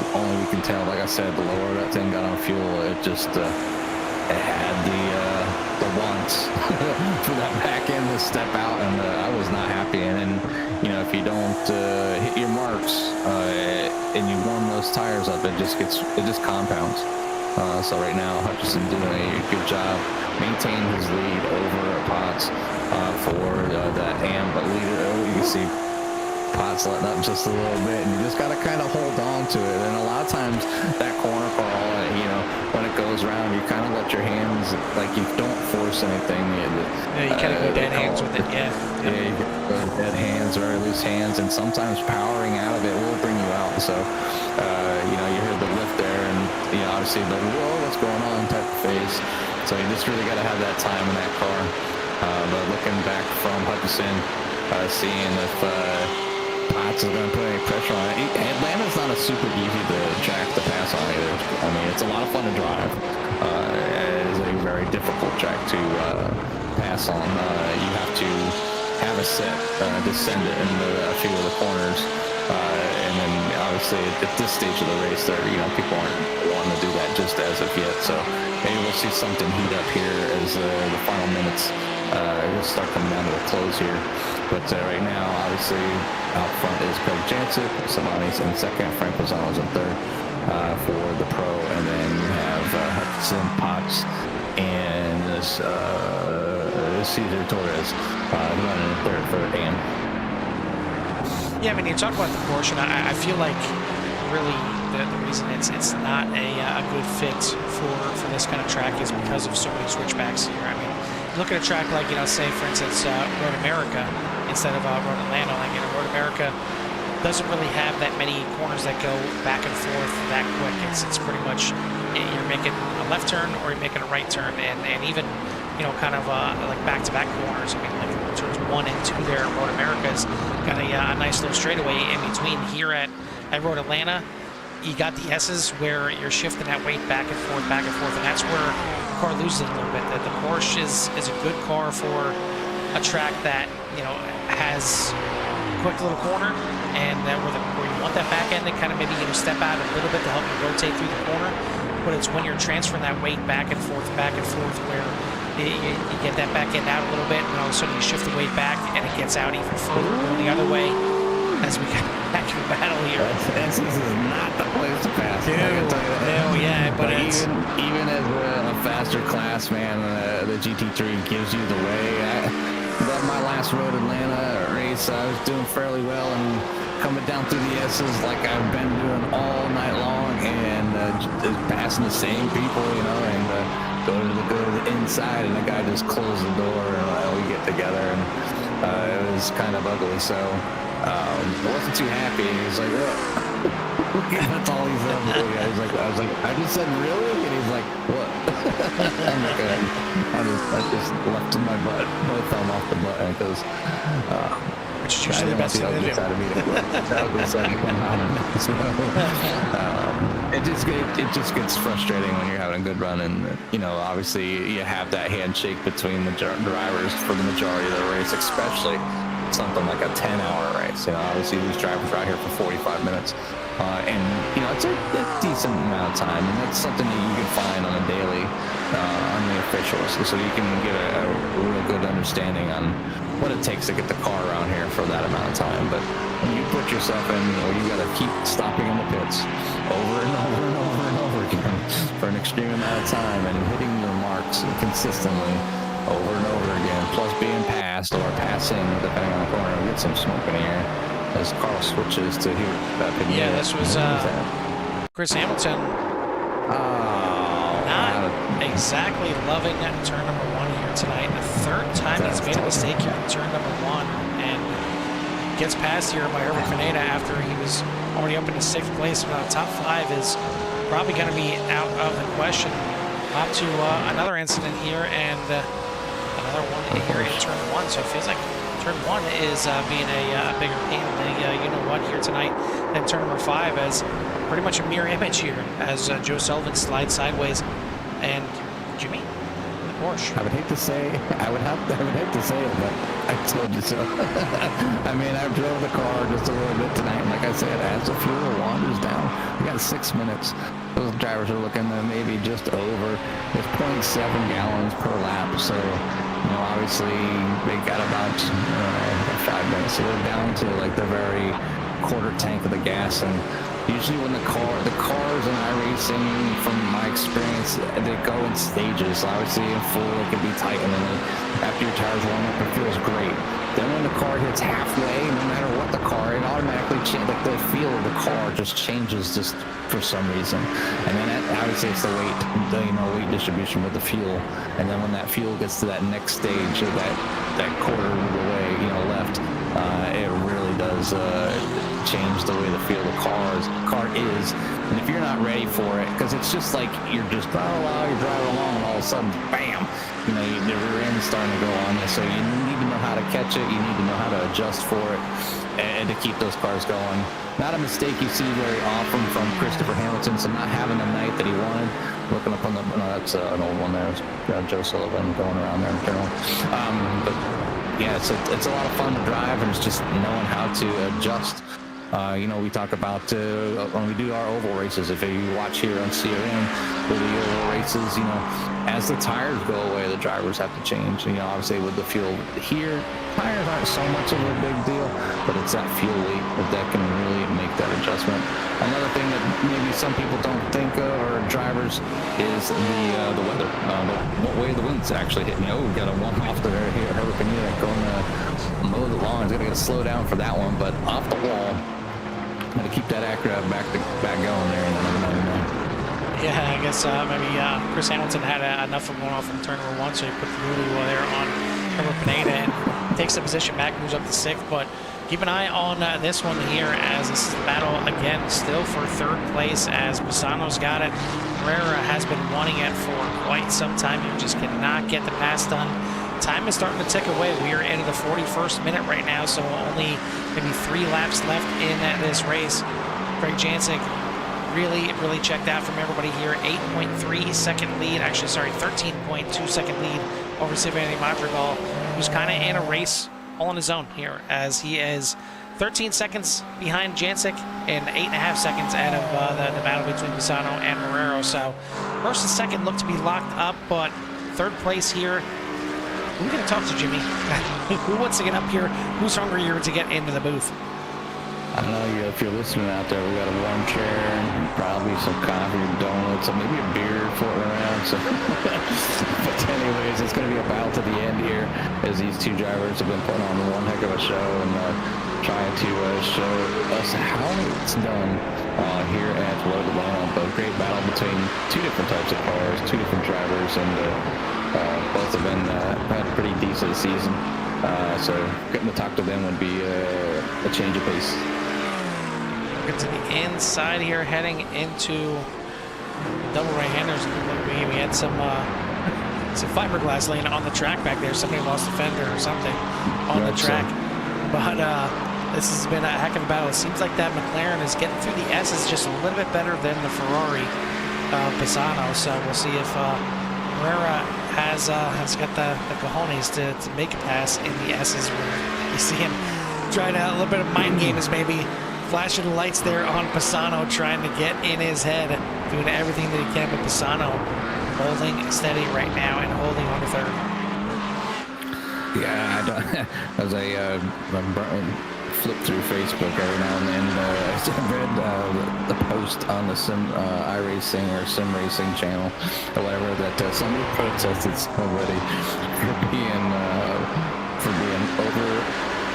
Only we can tell. Like I said, the lower that thing got on fuel, it just it had the wants for that back end to step out, and I was not happy. And then, you know, if you don't hit your marks and you warm those tires up, it just compounds. So right now, Hutchinson doing a good job maintaining his lead over Potts for that AM, but you can see Potts letting up just a little bit, and you just got to kind of hold on to it. And a lot of times that corner crawl, you know, when it goes around, you kind of let your hands, like, you don't force anything. You kind of go dead hands with it, yeah. Yeah, you go dead hands or loose hands, and sometimes powering out of it will bring you out. So, you know, you hear the lift there, and, you know, obviously the whoa, what's going on type of phase. So you just really got to have that time in that car. But looking back from Hutchinson, seeing if Potts is going to put any pressure on it. Atlanta's not a super easy track to pass on either. I mean, it's a lot of fun to drive. It is a very difficult track to pass on. You have to have a set descendant in a few of the corners. And then obviously at this stage of the race, there, you know, people aren't wanting to do that just as of yet. So maybe we'll see something heat up here as the final minutes start coming down to a close here. But right now, obviously, out front is Craig Jancic, Savani's in second, Frank Lozano's in third for the pro, and then you have Hutchinson, Potts, and Cesar Torres running in third for AM. Yeah, I mean, you talk about the Porsche, and I feel like really the reason it's not a good fit for this kind of track is because of so many switchbacks here. I mean, look at a track like, you know, say, for instance, Road America instead of Road Atlanta. Like, you know, Road America doesn't really have that many corners that go back and forth that quick. It's pretty much you're making a left turn or you're making a right turn, and even, you know, kind of like back-to-back corners. I mean, like turns 1 and 2 there. Road America's got a nice little straightaway in between. Here at Road Atlanta, you got the S's where you're shifting that weight back and forth, and that's where the car loses a little bit. The Porsche is a good car for a track that, you know, has quick little corner, and where you want that back end to kind of maybe step out a little bit to help you rotate through the corner. But it's when you're transferring that weight back and forth, where you get that back end out a little bit, and all of a sudden you shift the weight back, and it gets out even further going the other way as we get back to the battle here. This is not the place to pass. No, yeah, but even as a faster class, man, the GT3 gives you the way. My last road Atlanta race, I was doing fairly well and coming down through the S's like I've been doing all night long, and just passing the same people, and go to the inside, and the guy just closed the door, and we get together, and it was kind of ugly. So I wasn't too happy. He was like, that's all he's done. I was like, I just said really, and he's like, what? I'm like, I just left my butt, both thumb off the button, because which is usually the best thing to do. It just gets frustrating when you're having a good run, and obviously you have that handshake between the drivers for the majority of the race, especially something like a 10-hour race. Obviously these drivers are out here for 45 minutes, and it's a decent amount of time, and that's something that you can find on a daily on the officials, so you can get a real good understanding on what it takes to get the car around here for that amount of time. But when you put yourself in, you got to keep stopping in the pits over and over and over and over again for an extreme amount of time, and hitting your marks consistently over and over again, plus being passed or passing depending on the corner. We get some smoke in here as Carl switches to here. Yeah, this was Chris Hamilton. Not exactly loving turn number 1 here tonight. The third time he's made a mistake here in turn number 1, and gets passed here by Herbert Pineda after he was already up into 6th place. Now top 5 is probably going to be out of the question. Up to another incident here, and another one here in turn 1. So it feels like turn 1 is being a bigger pain in the here tonight than turn number 5, as pretty much a mirror image here as Joe Sullivan slides sideways, and Jimmy, the Porsche. I would hate to say it, but I told you so. I mean, I drove the car just a little bit tonight, and like I said, as the fuel wanders down, we got 6 minutes. Those drivers are looking at maybe just over. It's 0.7 gallons per lap, so obviously they got about 5 minutes. So they're down to like the very quarter tank of the gas, and usually when the cars in iRacing, from my experience, they go in stages. Obviously in full it can be tight, and then after your tires warm up it feels great. Then when the car hits halfway, no matter what the car, it automatically changes. Like the feel of the car just changes just for some reason. And then obviously it's the weight, weight distribution with the fuel. And then when that fuel gets to that next stage, of that quarter of the way, left, it really does change the way the feel of the car is. And if you're not ready for it, because it's just like you're driving along, and all of a sudden, bam, the rear end's starting to go on you. So you need to know how to catch it. You need to know how to adjust for it, and to keep those cars going. Not a mistake you see very often from Christopher Hamilton. So not having the night that he wanted. Looking up on the, no, that's an old one there. It's Joe Sullivan going around there in general. But yeah, it's a lot of fun to drive, and it's just knowing how to adjust. We talk about when we do our oval races. If you watch here on CRM, with the oval races, as the tires go away, the drivers have to change. Obviously with the fuel here, tires aren't so much of a big deal, but it's that fuel weight that can really make that adjustment. Another thing that maybe some people don't think of, or drivers, is the weather. What way the wind's actually hitting. We've got a one off the very here, Herbert going to mow the lawn. He's going to slow down for that one, but off the wall. Got to keep that Acura back going there, and then Yeah, I guess maybe Chris Hamilton had enough of going off from turn number 1, so he put the wheelie wheel there on Herbert Pineda and takes the position back, moves up to 6th. But keep an eye on this one here, as this is the battle again, still for 3rd place, as Pisano's got it. Herrera has been wanting it for quite some time. He just cannot get the pass done. Time is starting to tick away. We are into the 41st minute right now, so only maybe 3 laps left in this race. Craig Jancic really checked out from everybody here. 8.3 second lead, actually, sorry, 13.2 second lead over Silvio Madrigal, who's kind of in a race all on his own here, as he is 13 seconds behind Jancic and 8.5 seconds out of the battle between Pisano and Marrero. So first and second look to be locked up, but third place here. Who are we going to talk to, Jimmy? Who wants to get up here? Who's hungrier to get into the booth? I don't know, if you're listening out there, we got a warm chair and probably some coffee, donuts, and maybe a beer floating around. So, but anyways, it's going to be a battle to the end here, as these two drivers have been putting on one heck of a show and trying to show us how it's done here at Road Atlanta. But a great battle between two different types of cars, two different drivers, and both have been had a pretty decent season. So getting to talk to them would be a change of pace. Get to the inside here, heading into double right-handers. We had some fiberglass laying on the track back there. Somebody lost a fender or something on the track. But this has been a heck of a battle. It seems like that McLaren is getting through the S's just a little bit better than the Ferrari Pisano. So we'll see if Herrera has got the cojones to make a pass in the S's. Where you see him trying out a little bit of mind games, maybe flashing the lights there on Pisano, trying to get in his head, doing everything that he can. But Pisano holding steady right now and holding on to third. Yeah, I don't, as I flip through Facebook every now and then, I read the post on the iRacing or Sim Racing channel or whatever that somebody protested somebody for being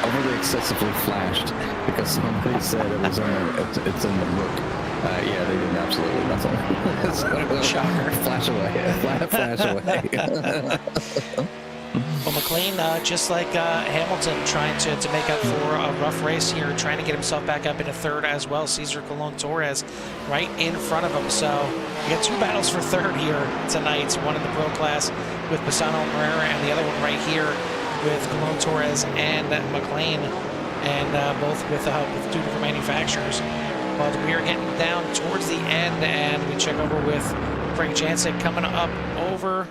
overly excessively flashed because somebody said it was it's in the book. Yeah, they did absolutely nothing. Shocker. Flash away. Flash away. Well, McLean, just like Hamilton, trying to make up for a rough race here, trying to get himself back up into third as well. Cesar Colon Torres right in front of him. So we got two battles for third here tonight. One in the pro class with Pisano and Herrera, and the other one right here with Colon Torres and McLean, and both with two different manufacturers. But we are getting down towards the end, and we check over with Craig Jancic coming up over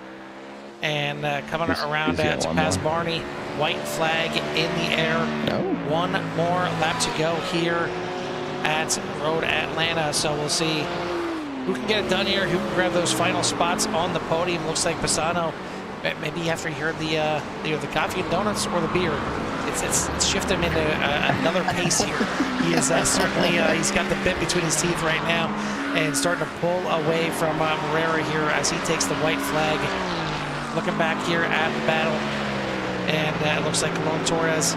and coming around to pass Barney. White flag in the air. One more lap to go here at Road Atlanta. So we'll see who can get it done here, who can grab those final spots on the podium. Looks like Pisano, maybe after he heard either the coffee and donuts or the beer, it's shifted him into another pace here. He is certainly, he's got the bit between his teeth right now and starting to pull away from Herrera here as he takes the white flag. Looking back here at the battle, and it looks like Colon Torres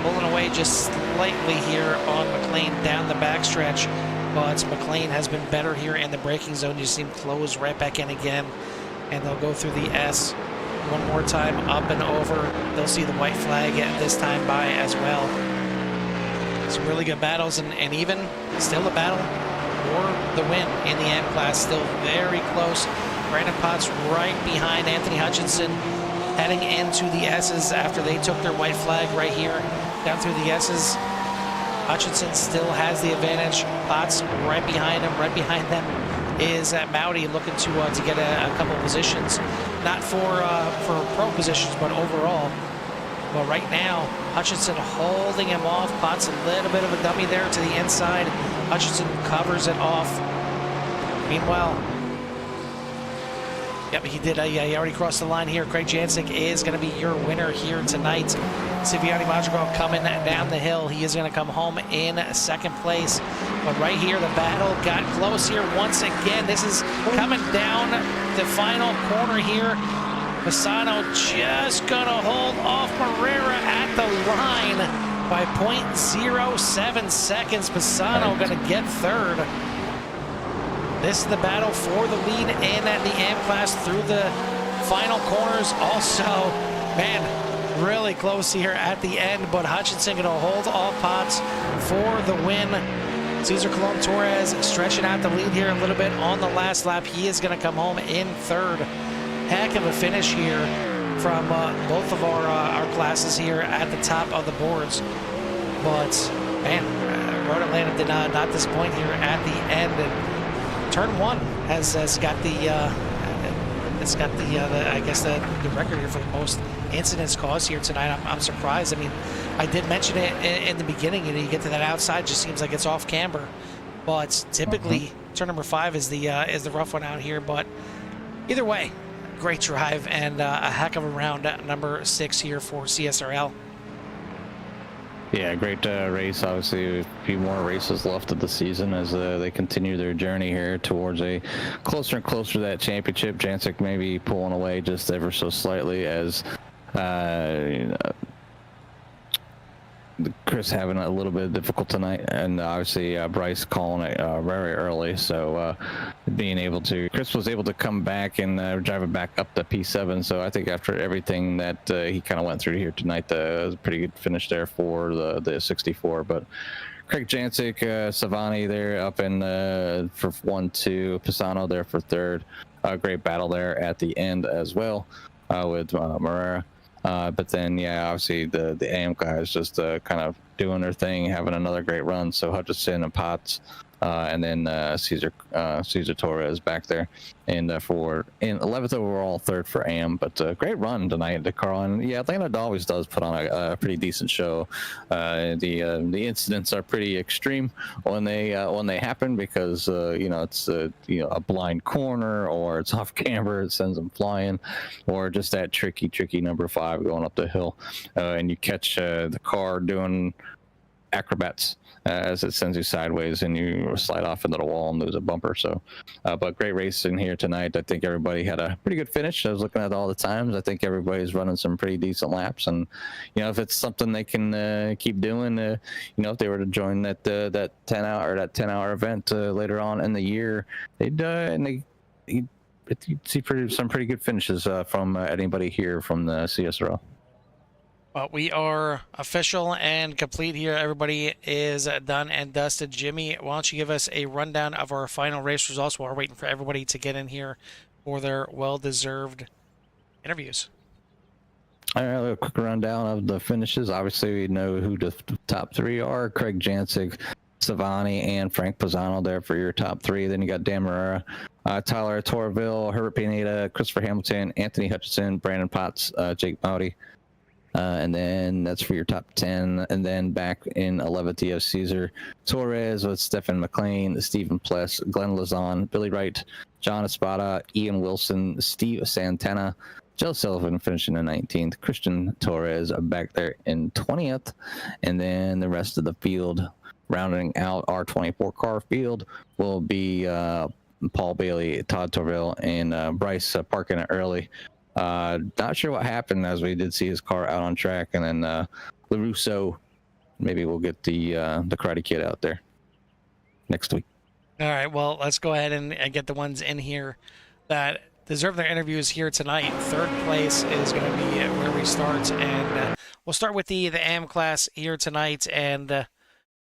pulling away just slightly here on McLean down the backstretch, but McLean has been better here in the braking zone. You see him close right back in again, and they'll go through the S one more time up and over. They'll see the white flag this time by as well. Some really good battles, and even still a battle for the win in the M class, still very close. Brandon Potts right behind Anthony Hutchinson, heading into the S's after they took their white flag right here down through the S's. Hutchinson still has the advantage. Potts right behind him. Right behind them is Mowdy, looking to get a couple positions, not for pro positions, but overall. Well, right now, Hutchinson holding him off. Potts a little bit of a dummy there to the inside. Hutchinson covers it off. Meanwhile, yep, he did. He already crossed the line here. Craig Jancic is going to be your winner here tonight. Siviani Madrigal coming down the hill. He is going to come home in second place. But right here, the battle got close here once again. This is coming down the final corner here. Pisano just going to hold off Herrera at the line by 0.07 seconds. Pisano going to get third. This is the battle for the lead in the AM class through the final corners. Also, man, really close here at the end, but Hutchinson going to hold all Potts for the win. Cesar Colon Torres stretching out the lead here a little bit on the last lap. He is going to come home in third. Heck of a finish here from both of our classes here at the top of the boards. But, man, Road Atlanta did not disappoint here at the end. And Turn 1 has got the I guess the record here for the most incidents caused here tonight. I'm surprised. I mean, I did mention it in the beginning. You get to that outside, just seems like it's off camber. But typically, turn number 5 is the rough one out here. But either way, great drive and a heck of a round at number 6 here for CSRL. Yeah, great race. Obviously, a few more races left of the season as they continue their journey here towards a closer and closer to that championship. Jancic maybe pulling away just ever so slightly as Chris having a little bit of difficult tonight, and obviously Bryce calling it very early. So Chris was able to come back and drive it back up to P7. So I think after everything that he kind of went through here tonight, it was a pretty good finish there for the 64. But Craig Jancic, Savani there up in for 1-2, Pisano there for 3rd. Great battle there at the end as well with Morera. But then, yeah, obviously the AM guys just kind of doing their thing, having another great run. So Hutchison and Potts, and then Cesar Torres back there, and for in 11th overall, 3rd for AM. But great run tonight to Carl. And yeah, Atlanta always does put on a pretty decent show. The incidents are pretty extreme when they happen because it's a blind corner, or it's off camber, it sends them flying, or just that tricky number 5 going up the hill, and you catch the car doing acrobats as it sends you sideways and you slide off into the wall and lose a bumper. So but great race in here tonight. I think everybody had a pretty good finish. I was looking at all the times. I think everybody's running some pretty decent laps, and if it's something they can keep doing, if they were to join that 10-hour event later on in the year, you'd see some pretty good finishes from anybody here from the CSRL. Well, we are official and complete here. Everybody is done and dusted. Jimmy, why don't you give us a rundown of our final race results while we're waiting for everybody to get in here for their well-deserved interviews. All right, a quick rundown of the finishes. Obviously, we know who the top 3 are. Craig Jancic, Savani, and Frank Pisano there for your top 3. Then you got Dan Morera, Tyler Torville, Herbert Pineda, Christopher Hamilton, Anthony Hutchison, Brandon Potts, Jake Bowdy. And then that's for your top 10. And then back in 11th, you have Cesar Torres with Stephen McLean, Stephen Pless, Glenn Lazon, Billy Wright, John Espada, Ian Wilson, Steve Santana, Joe Sullivan finishing in 19th, Christian Torres back there in 20th. And then the rest of the field, rounding out our 24 car field, will be Paul Bailey, Todd Torville, and Bryce parking it early. Not sure what happened, as we did see his car out on track, and then LaRusso, maybe we'll get the Karate Kid out there next week. All right, well, let's go ahead and get the ones in here that deserve their interviews here tonight. 3rd place is going to be where we start, and we'll start with the AM class here tonight, and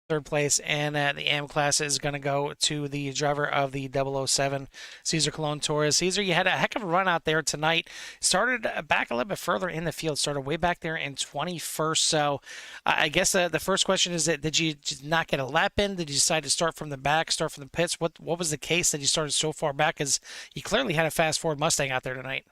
3rd place, and the AM class is going to go to the driver of the 007, Cesar Colon Torres. Cesar, you had a heck of a run out there tonight. Started back a little bit further in the field, started way back there in 21st. So I guess the first question is that did you not get a lap in? Did you decide to start from the back, start from the pits? What was the case that you started so far back? Because you clearly had a fast Ford Mustang out there tonight.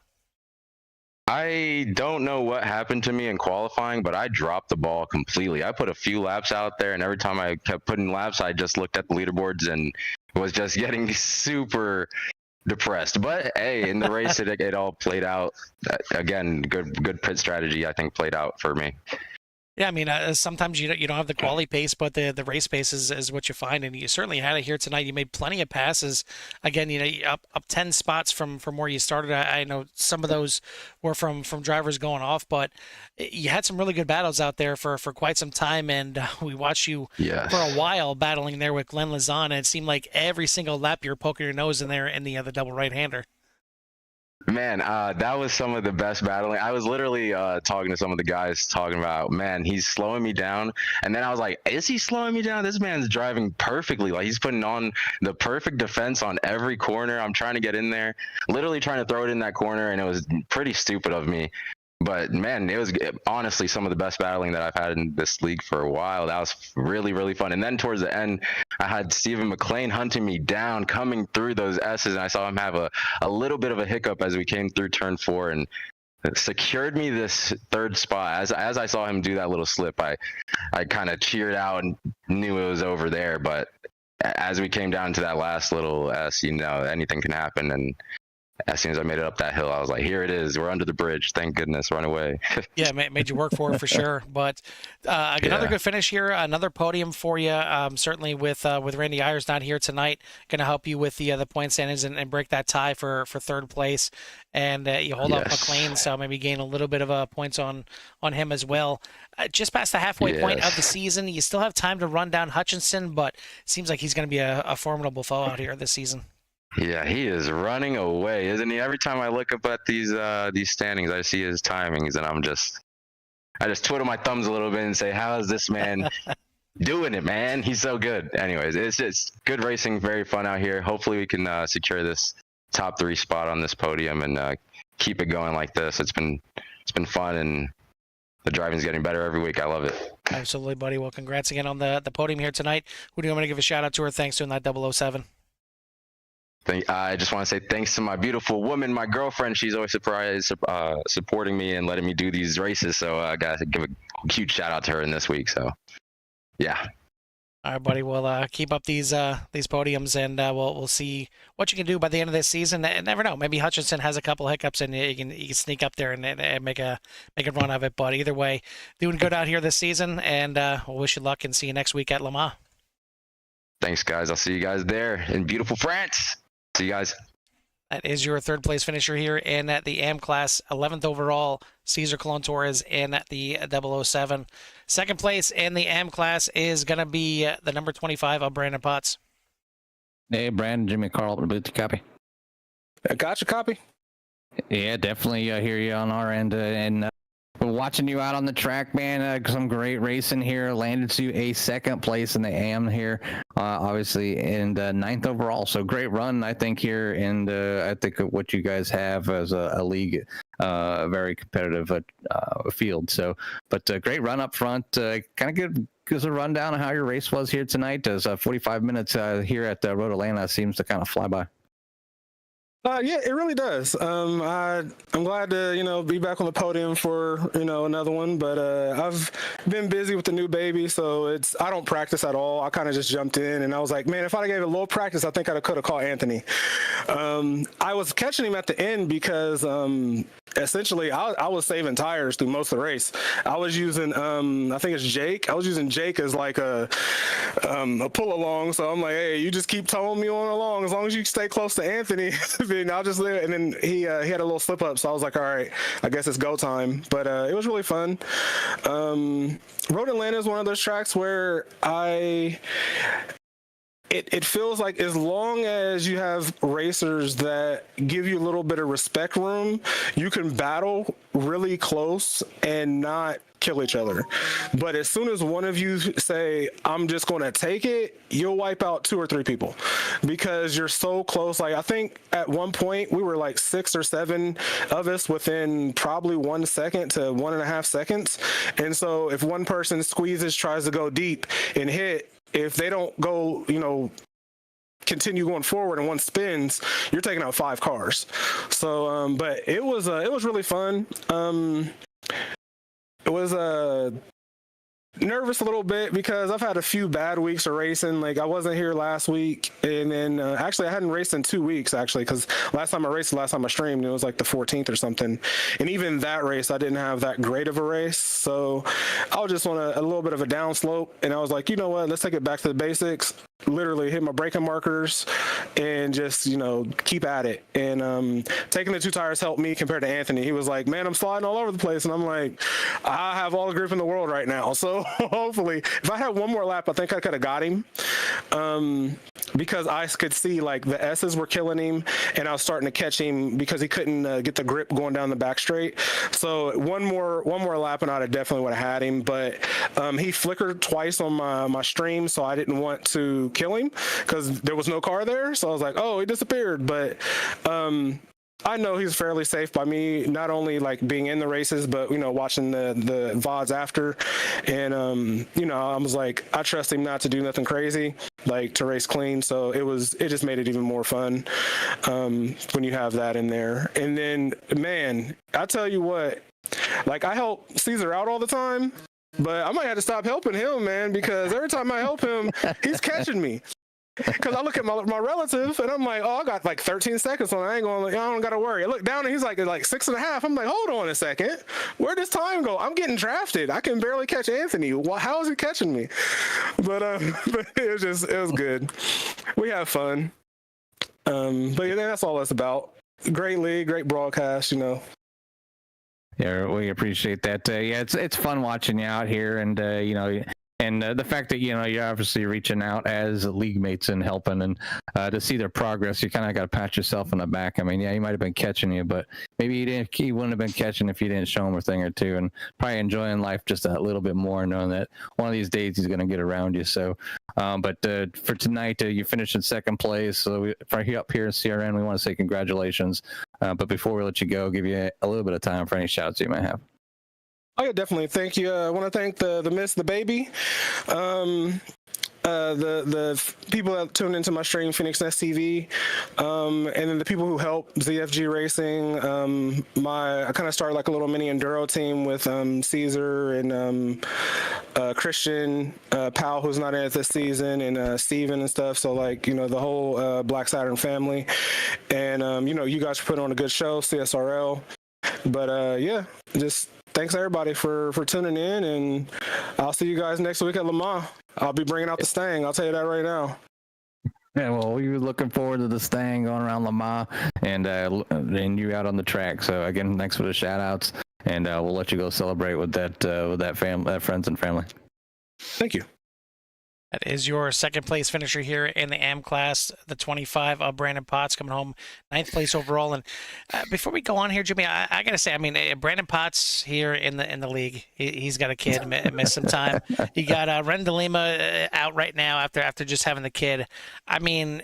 I don't know what happened to me in qualifying, but I dropped the ball completely. I put a few laps out there, and every time I kept putting laps, I just looked at the leaderboards and was just getting super depressed. But hey, in the race, it all played out. Again, good pit strategy, I think, played out for me. Yeah, I mean, sometimes you don't have the quality pace, but the race pace is what you find, and you certainly had it here tonight. You made plenty of passes. Again, up 10 spots from where you started. I know some of those were from drivers going off, but you had some really good battles out there for quite some time, and we watched you for a while battling there with Glenn Lazon, and it seemed like every single lap you were poking your nose in there in the double right-hander. Man, that was some of the best battling. I was literally talking to some of the guys, talking about, man, he's slowing me down. And then I was like, is he slowing me down? This man's driving perfectly. Like, he's putting on the perfect defense on every corner. I'm trying to get in there, literally trying to throw it in that corner, and it was pretty stupid of me. But, man, it was honestly some of the best battling that I've had in this league for a while. That was really, really fun. And then towards the end, I had Stephen McLean hunting me down, coming through those S's, and I saw him have a little bit of a hiccup as we came through turn 4. And secured me this third spot. As I saw him do that little slip, I kind of cheered out and knew it was over there. But as we came down to that last little S, you know, anything can happen. And as soon as I made it up that hill, I was like, here it is. We're under the bridge. Thank goodness. Run away. Yeah, made you work for it for sure. But another good finish here, another podium for you. Certainly with Randy Ayers not here tonight, going to help you with the point standings and break that tie for third place. And you hold up McLean, so maybe gain a little bit of points on him as well. Just past the halfway point of the season, you still have time to run down Hutchinson, but it seems like he's going to be a formidable foe out here this season. Yeah, he is running away, isn't he? Every time I look up at these standings, I see his timings, and I just twiddle my thumbs a little bit and say, how is this man doing it, man? He's so good. Anyways, it's just good racing, very fun out here. Hopefully we can secure this top 3 spot on this podium and keep it going like this. It's been fun, and the driving's getting better every week. I love it. Absolutely, buddy. Well, congrats again on the podium here tonight. Who do you want me to give a shout out to or thanks to in that 007? I just want to say thanks to my beautiful woman, my girlfriend. She's always supporting me and letting me do these races. So I got to give a huge shout out to her in this week. So, yeah. All right, buddy. Well, keep up these podiums, and we'll see what you can do by the end of this season. And never know, maybe Hutchinson has a couple hiccups, and you can sneak up there and make a run of it. But either way, doing good out here this season, and we'll wish you luck and see you next week at Le Mans. Thanks, guys. I'll see you guys there in beautiful France. See you guys. That is your third place finisher here in the AM class, 11th overall, Cesar Colon Torres in the 007. Second place in the AM class is going to be the number 25 of Brandon Potts. Hey, Brandon, Jimmy Carl, Bluetooth copy. I got you, copy. Yeah, definitely hear you on our end. And we're watching you out on the track, man. Some great racing here. Landed to a second place in the AM here, obviously, and 9th overall. So great run, I think, here. And I think what you guys have as a league, very competitive field. So, but great run up front. Kind of gives a rundown of how your race was here tonight. As 45 minutes here at Road Atlanta seems to kind of fly by. Yeah, it really does. I'm glad to, be back on the podium for, another one, but I've been busy with the new baby, so I don't practice at all. I kind of just jumped in, and I was like, man, if I gave it a little practice, I think I could have caught Anthony. I was catching him at the end because essentially I was saving tires through most of the race. I was using, I think it's Jake. I was using Jake as like a pull along, so I'm like, hey, you just keep towing me on along as long as you stay close to Anthony. I'll just live. And then he had a little slip up, so I was like, all right, I guess it's go time. But it was really fun. Road Atlanta is one of those tracks where it feels like as long as you have racers that give you a little bit of respect room, you can battle really close and not kill each other. But as soon as one of you say, I'm just going to take it, you'll wipe out 2 or 3 people because you're so close. Like, I think at one point we were like 6 or 7 of us within probably 1 second to 1.5 seconds. And so if one person squeezes, tries to go deep and hit, if they don't go, continue going forward and one spins, you're taking out 5 cars. So, but it was really fun. It was nervous a little bit because I've had a few bad weeks of racing. Like, I wasn't here last week, and then actually I hadn't raced in 2 weeks actually, because last time I streamed, it was like the 14th or something, and even that race I didn't have that great of a race. So I was just on a little bit of a down slope, and I was like, you know what, let's take it back to the basics. Literally hit my braking markers and just keep at it. And taking the 2 tires helped me compared to Anthony. He was like, man, I'm sliding all over the place, and I'm like, I have all the grip in the world right now. So hopefully if I had one more lap, I think I could have got him, because I could see like the S's were killing him, and I was starting to catch him because he couldn't get the grip going down the back straight. So one more lap and I'd definitely would have had him. But he flickered twice on my stream, so I didn't want to kill him because there was no car there. So I was like, oh, he disappeared. But I know he's fairly safe by me, not only like being in the races, but watching the VODs after. And I was like, I trust him not to do nothing crazy. like to race clean. So it just made it even more fun when you have that in there. And then, man, I tell you what, like I help Caesar out all the time, but I might have to stop helping him, man, because every time I help him, he's catching me. Because I look at my relative and I'm like, oh, I got like 13 seconds on. I don't got to worry. I look down and he's like 6.5. I'm like, hold on a second. Where'd this time go? I'm getting drafted. I can barely catch Anthony. How is he catching me? But it was good. We have fun. But yeah, that's all it's about. Great league, great broadcast, you know. Yeah, we appreciate that. Yeah, it's fun watching you out here, and you know, and the fact that you're obviously reaching out as league mates and helping, and to see their progress, you kind of got to pat yourself on the back. I mean, yeah, he might have been catching you, but maybe he wouldn't have been catching if you didn't show him a thing or two, and probably enjoying life just a little bit more, knowing that one of these days he's going to get around you. So, but for tonight, you finished in second place. So up here in CRN, we want to say congratulations. But before we let you go, give you a little bit of time for any shouts you might have. Oh yeah, definitely. Thank you. I want to thank the miss, the baby, the people that tuned into my stream, Phoenix Nest TV, and then the people who helped ZFG Racing. I kind of started like a little mini enduro team with Caesar and Christian, Powell, who's not in it this season, and Steven and stuff. So like, the whole Black Saturn family, and you guys put on a good show, CSRL. But yeah, just thanks everybody for tuning in, and I'll see you guys next week at Le Mans. I'll be bringing out the Stang. I'll tell you that right now. Yeah, well, we were looking forward to the Stang going around Le Mans and you out on the track. So again, thanks for the shout outs, and we'll let you go celebrate with that friends and family. Thank you. That is your second place finisher here in the AM class, the 25 of Brandon Potts, coming home 9th place overall. And before we go on here, Jimmy, I got to say, I mean, Brandon Potts here in the league, he's got a kid, missed some time. He got Ren de Lima out right now after just having the kid. I mean,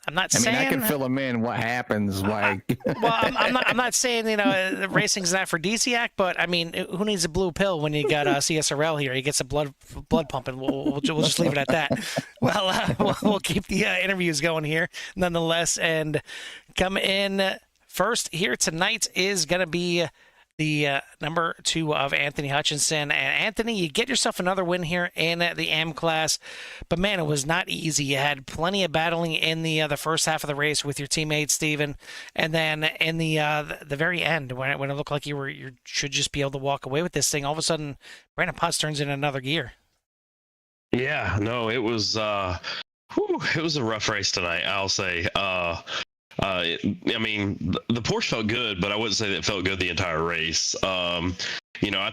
I'm not saying. I can fill them in. What happens? Why? I'm not saying racing's not for DCAC, but I mean, who needs a blue pill when you got CSRL here? He gets a blood pumping. We'll just leave it at that. Well, we'll keep the interviews going here, nonetheless. And come in first here tonight is gonna be the number 2 of Anthony Hutchinson. And Anthony, you get yourself another win here in the AM class, but man, it was not easy. You had plenty of battling in the first half of the race with your teammate Steven, and then in the very end, when it looked like you should just be able to walk away with this thing, all of a sudden Brandon Potts turns in another gear. Yeah, no, it was a rough race tonight, I'll say. I mean, the Porsche felt good, but I wouldn't say that it felt good the entire race. I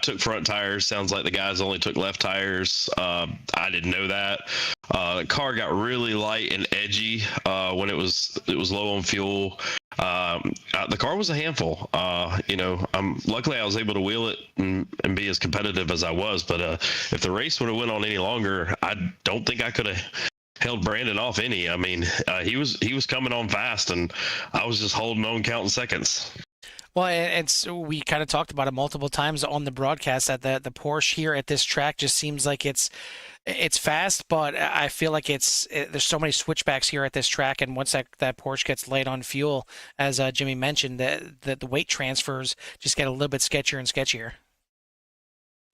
took front tires. Sounds like the guys only took left tires. I didn't know that. The car got really light and edgy when it was low on fuel. The car was a handful. Luckily I was able to wheel it and be as competitive as I was. But if the race would have went on any longer, I don't think I could have held Brandon off any. I mean, he was coming on fast, and I was just holding on, counting seconds. Well, we kind of talked about it multiple times on the broadcast that the Porsche here at this track just seems like it's fast, but I feel like there's so many switchbacks here at this track, and once that Porsche gets light on fuel, as Jimmy mentioned, the weight transfers just get a little bit sketchier and sketchier.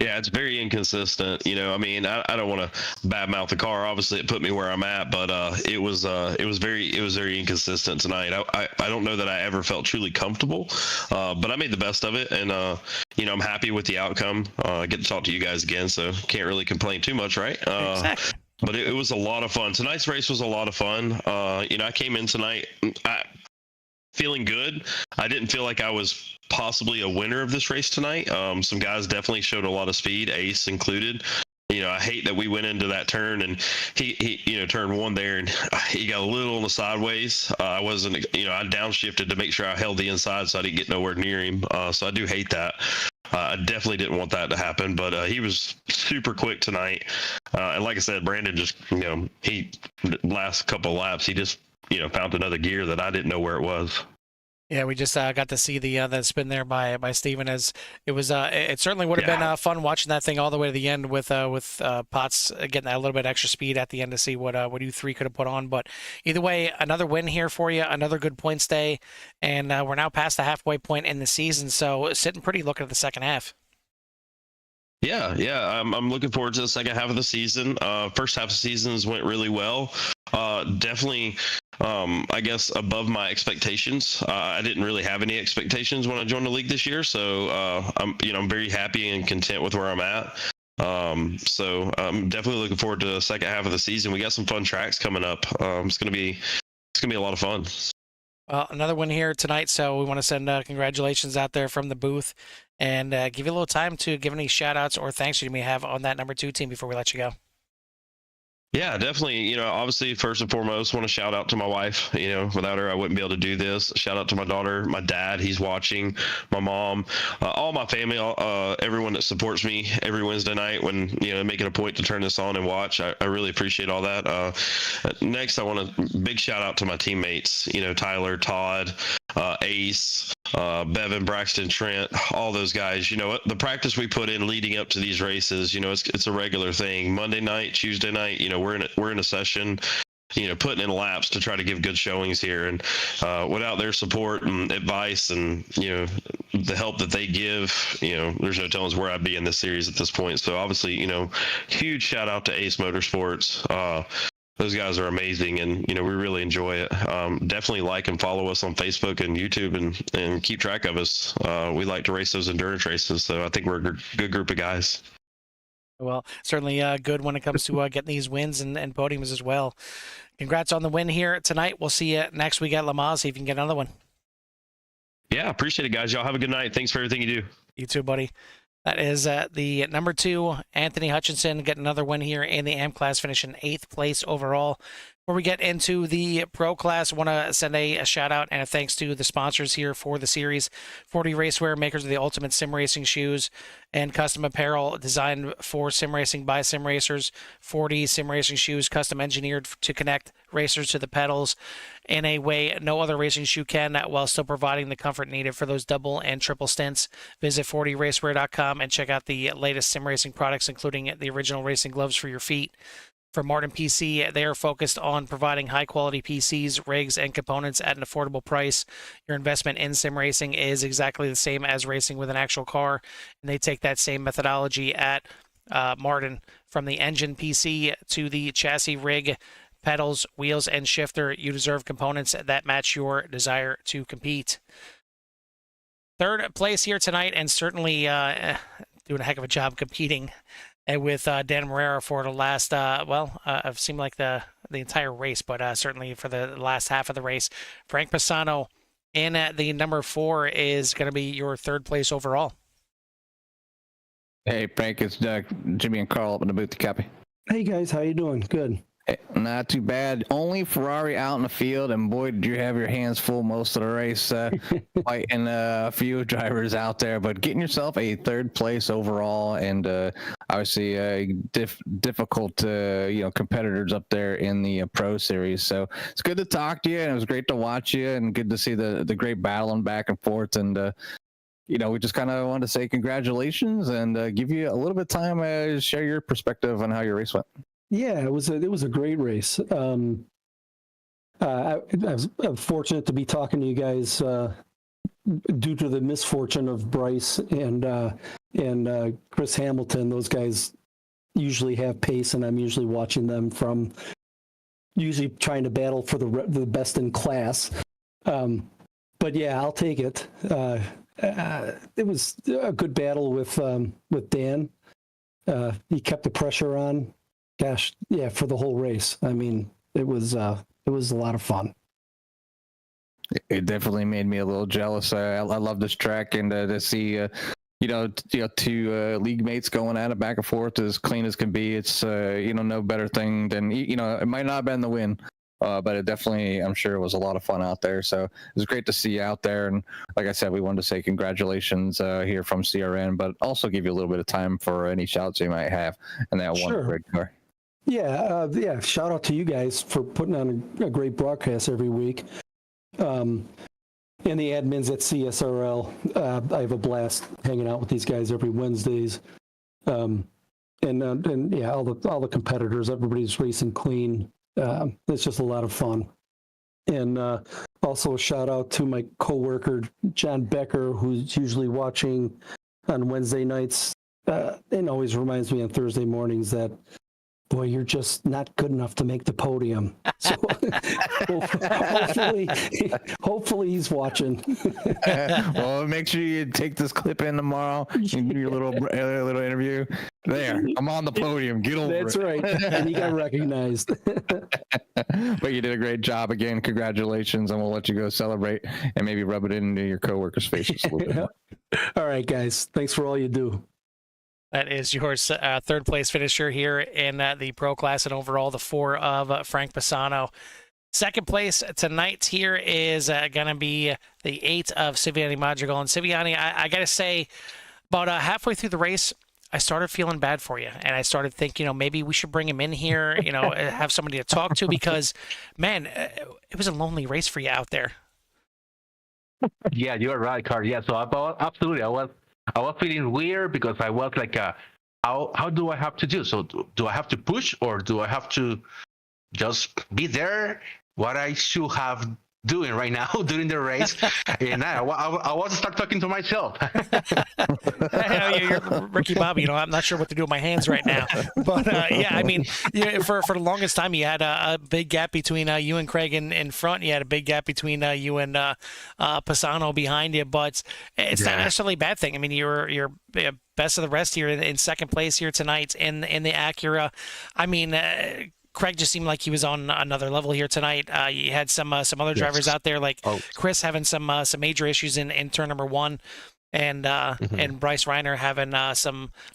Yeah, it's very inconsistent. I mean, I don't want to badmouth the car. Obviously, it put me where I'm at, but it was very inconsistent tonight. I don't know that I ever felt truly comfortable, but I made the best of it, and I'm happy with the outcome. I get to talk to you guys again, so can't really complain too much, right? Exactly. But it was a lot of fun. Tonight's race was a lot of fun. I came in tonight feeling good. I didn't feel like I was possibly a winner of this race tonight. Some guys definitely showed a lot of speed, Ace included. I hate that we went into that turn and he turn one there and he got a little on the sideways. I wasn't, I downshifted to make sure I held the inside so I didn't get nowhere near him. So I do hate that. I definitely didn't want that to happen, but he was super quick tonight. And like I said, Brandon just, he last couple of laps, he just, found another gear that I didn't know where it was. Yeah, we just got to see the spin there by Steven, as it was. It certainly would have been fun watching that thing all the way to the end with Potts getting that little bit extra speed at the end to see what you three could have put on. But either way, another win here for you, another good points day, and we're now past the halfway point in the season, so sitting pretty looking at the second half. Yeah. I'm looking forward to the second half of the season. First half of the seasons went really well. Definitely, I guess above my expectations. I didn't really have any expectations when I joined the league this year, so I'm very happy and content with where I'm at. So I'm definitely looking forward to the second half of the season. We got some fun tracks coming up. It's gonna be a lot of fun. Well, another win here tonight, so we want to send congratulations out there from the booth and give you a little time to give any shout-outs or thanks you may have on that number 2 team before we let you go. Yeah, definitely. Obviously, first and foremost, want to shout out to my wife. Without her, I wouldn't be able to do this. Shout out to my daughter, my dad, he's watching, my mom, all my family, everyone that supports me every Wednesday night when, making a point to turn this on and watch. I really appreciate all that. Next, I want a big shout out to my teammates, Tyler, Todd, Ace, Bevan, Braxton, Trent, all those guys. The practice we put in leading up to these races, it's a regular thing. Monday night, Tuesday night, we're in a session, putting in laps to try to give good showings here. And without their support and advice and, the help that they give, there's no telling where I'd be in this series at this point. So obviously, huge shout out to Ace Motorsports. Those guys are amazing, and we really enjoy it. Definitely like and follow us on Facebook and YouTube, and keep track of us. We like to race those endurance races, so I think we're a good group of guys. Well, certainly good when it comes to getting these wins and podiums as well. Congrats on the win here tonight. We'll see you next week at Le Mans, see if you can get another one. Yeah, appreciate it, guys. Y'all have a good night. Thanks for everything you do. You too, buddy. That is the number 2, Anthony Hutchinson, getting another win here in the AM class, finishing 8th place overall. Before we get into the pro class, I want to send a shout out and a thanks to the sponsors here for the series. 40 Racewear, makers of the ultimate sim racing shoes and custom apparel designed for sim racing by sim racers. 40 sim racing shoes, custom engineered to connect racers to the pedals in a way no other racing shoe can, while still providing the comfort needed for those double and triple stints. Visit 40racewear.com and check out the latest sim racing products, including the original racing gloves for your feet. For Martin PC, they are focused on providing high-quality PCs, rigs, and components at an affordable price. Your investment in sim racing is exactly the same as racing with an actual car, and they take that same methodology at Martin. From the engine PC to the chassis, rig, pedals, wheels, and shifter, you deserve components that match your desire to compete. Third place here tonight, and certainly doing a heck of a job competing with Dan Morera for the last, it seemed like the entire race, but certainly for the last half of the race. Frank Pisano in the number 4 is going to be your 3rd place overall. Hey, Frank, it's Jimmy and Carl up in the booth to copy. Hey, guys, how you doing? Good. Not too bad. Only Ferrari out in the field, and boy, did you have your hands full most of the race, fighting a few drivers out there. But getting yourself a 3rd place overall, and obviously difficult, competitors up there in the Pro Series. So it's good to talk to you, and it was great to watch you, and good to see the great battling back and forth. And we just kind of wanted to say congratulations and give you a little bit of time to share your perspective on how your race went. Yeah, it was a great race. I was fortunate to be talking to you guys due to the misfortune of Bryce and Chris Hamilton. Those guys usually have pace, and I'm usually watching them from usually trying to battle for the best in class. But yeah, I'll take it. It was a good battle with Dan. He kept the pressure on. Gosh, yeah, for the whole race. I mean, it was a lot of fun. It definitely made me a little jealous. I love this track, and to see two league mates going at it back and forth as clean as can be. It's no better thing than it might not have been the win, but it definitely, I'm sure it was a lot of fun out there. So it was great to see you out there. And like I said, we wanted to say congratulations here from CRN, but also give you a little bit of time for any shouts you might have in that one red car. Yeah. Shout out to you guys for putting on a great broadcast every week. And and the admins at CSRL. I have a blast hanging out with these guys every Wednesdays. And yeah, all the competitors, everybody's racing clean. It's just a lot of fun. And also a shout out to my coworker John Becker, who's usually watching on Wednesday nights, and always reminds me on Thursday mornings that, boy, you're just not good enough to make the podium. So hopefully he's watching. Well, make sure you take this clip in tomorrow and do your little interview. There, I'm on the podium. Get over That's it. right. And he got recognized. But you did a great job again. Congratulations, and we'll let you go celebrate and maybe rub it into your coworkers' faces a little bit. All right, guys. Thanks for all you do. That is your third place finisher here in the pro class, and overall the 4 of Frank Pisano. Second place tonight here is going to be the 8 of Siviani Madrigal. And Siviani, I got to say, about halfway through the race, I started feeling bad for you. And I started thinking, maybe we should bring him in here, have somebody to talk to, because, man, it was a lonely race for you out there. Yeah, you're right, Carl. Yeah, so absolutely. I was feeling weird because I was like, how do I have to do? So do I have to push, or do I have to just be there? What I should have doing right now during the race? And I was start talking to myself. You're Ricky Bobby. I'm not sure what to do with my hands right now. But yeah, I mean, for the longest time, you had a big gap between you and Craig in front. You had a big gap between you and Pisano behind you. But it's not necessarily a bad thing. I mean, you're best of the rest here in second place here tonight in the Acura. I mean, Craig just seemed like he was on another level here tonight. You had some other drivers out there, like Chris having some major issues in turn number 1, and and Bryce Reiner having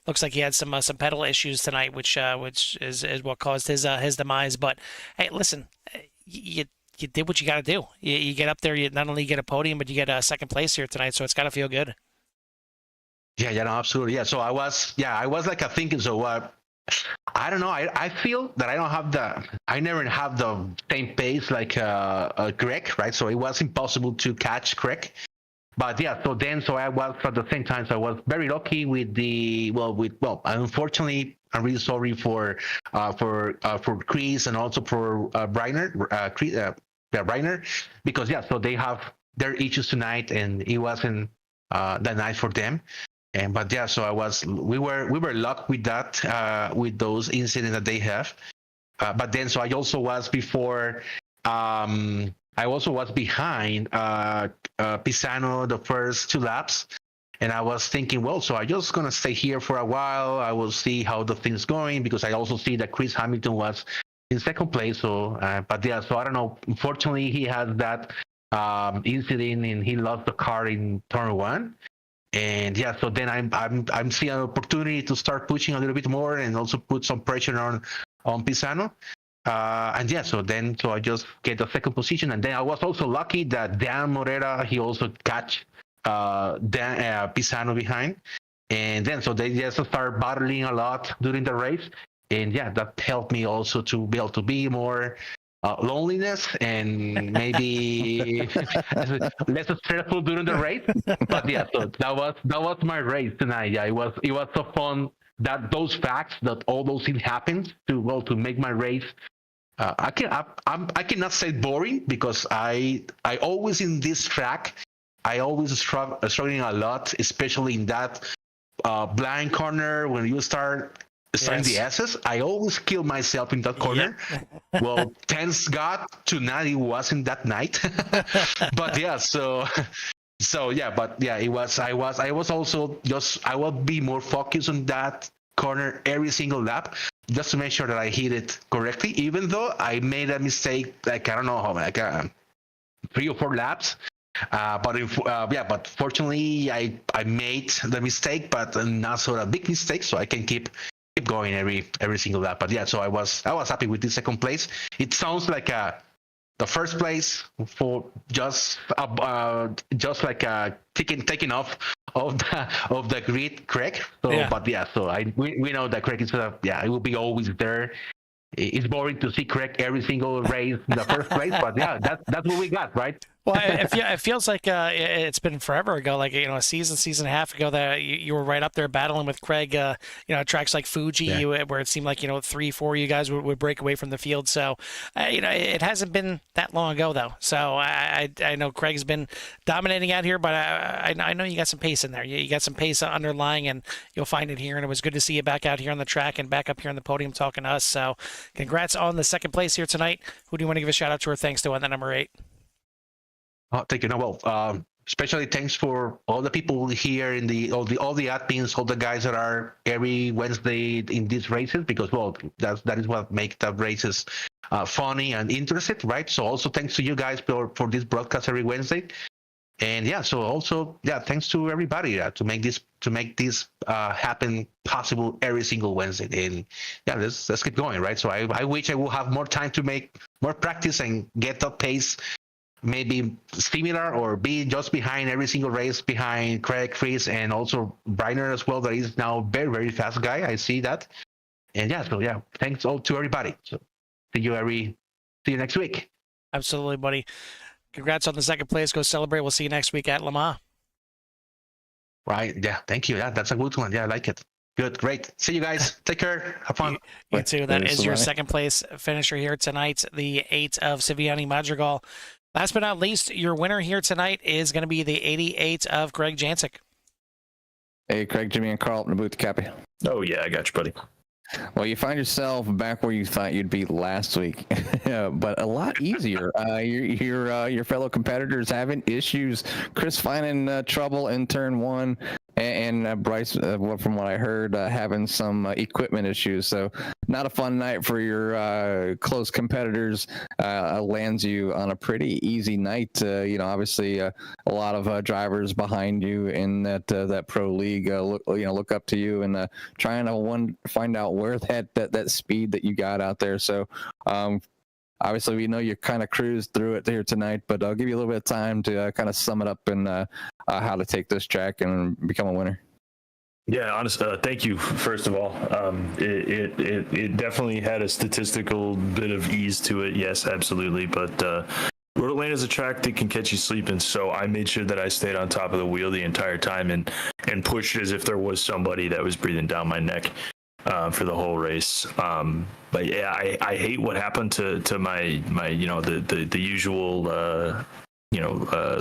looks like he had some pedal issues tonight, which is what caused his demise. But hey, listen, you did what you got to do. You get up there, you not only get a podium, but you get a second place here tonight, so it's got to feel good. Yeah, no, absolutely. Yeah, so I was like thinking, so what? I don't know. I feel that I never have the same pace like Greg, right? So it was impossible to catch Greg. But yeah, so I was at the same time. So I was very lucky with unfortunately, I'm really sorry for Chris and also for Reiner, because so they have their issues tonight, and it wasn't that night for them. But yeah, so we were lucky with that, with those incidents that they have. But then, so I also was behind Pisano the first 2 laps, and I was thinking, well, so I'm just gonna stay here for a while. I will see how the thing's going, because I also see that Chris Hamilton was in second place. So, but yeah, so I don't know. Unfortunately, he had that incident, and he lost the car in turn 1. And yeah, so then I'm seeing an opportunity to start pushing a little bit more and also put some pressure on Pisano. And yeah, so I just get the second position. And then I was also lucky that Dan Morera, he also catch Pisano behind. And then so they just start battling a lot during the race. And yeah, that helped me also to be able to be more loneliness and maybe less stressful during the race. But yeah, so that was my race tonight. Yeah, it was so fun that those facts, that all those things happened to make my race. I cannot say boring, because I always in this track, I always struggling a lot, especially in that blind corner when you start starting the S's. I always kill myself in that corner. Yep. Well, thanks God tonight it wasn't that night. But yeah, so yeah, but yeah, I was also I will be more focused on that corner every single lap, just to make sure that I hit it correctly, even though I made a mistake, like I don't know how, like 3 or 4 laps. But fortunately I made the mistake, but not so a big mistake, so I can keep going every single lap. But yeah, so I was happy with the second place. It sounds like the first place for just like taking off of the grid, Craig. So yeah. But yeah, so we know that Craig is it will be always there. It's boring to see Craig every single race in the first place, but yeah, that's what we got, right? Well, it feels like it's been forever ago, like, a season and a half ago that you were right up there battling with Craig, tracks like Fuji, where it seemed like, 3-4 you guys would break away from the field. So, it hasn't been that long ago, though. So I know Craig's been dominating out here, but I know you got some pace in there. You got some pace underlying, and you'll find it here. And it was good to see you back out here on the track and back up here on the podium talking to us. So congrats on the second place here tonight. Who do you want to give a shout out to or thanks to on the number 8? Thank you. No, well, especially thanks for all the people here in all the admins, all the guys that are every Wednesday in these races, because that is what makes the races funny and interesting, right? So also thanks to you guys for this broadcast every Wednesday, and so also thanks to everybody to make this happen possible every single Wednesday, and let's keep going, right? So I wish I will have more time to make more practice and get that pace. Maybe similar or be just behind every single race behind Craig, Chris, and also Briner as well. That is now very, very fast guy. I see that. And thanks all to everybody. So see you next week. Absolutely, buddy. Congrats on the second place. Go celebrate. We'll see you next week at Le Mans. Right. Yeah. Thank you. Yeah, that's a good one. Yeah, I like it. Good. Great. See you guys. Take care. Have fun. You too. That is your second place finisher here tonight, the 8 of Siviani Madrigal. Last but not least, your winner here tonight is going to be the 88 of Greg Jancic. Hey, Craig, Jimmy, and Carl, the booth copy. Oh, yeah, I got you, buddy. Well, you find yourself back where you thought you'd be last week, but a lot easier. Your fellow competitors having issues. Chris finding trouble in turn 1, and Bryce, from what I heard, having some equipment issues. So not a fun night for your close competitors. Lands you on a pretty easy night. Obviously a lot of drivers behind you in that pro league look up to you and trying to find out where that speed that you got out there. So obviously we know you kind of cruised through it here tonight, but I'll give you a little bit of time to kind of sum it up and how to take this track and become a winner. Yeah, honestly, thank you. First of all, it definitely had a statistical bit of ease to it. Yes, absolutely. But Road Atlanta is a track that can catch you sleeping, so I made sure that I stayed on top of the wheel the entire time and pushed as if there was somebody that was breathing down my neck for the whole race. But yeah, I hate what happened to my the usual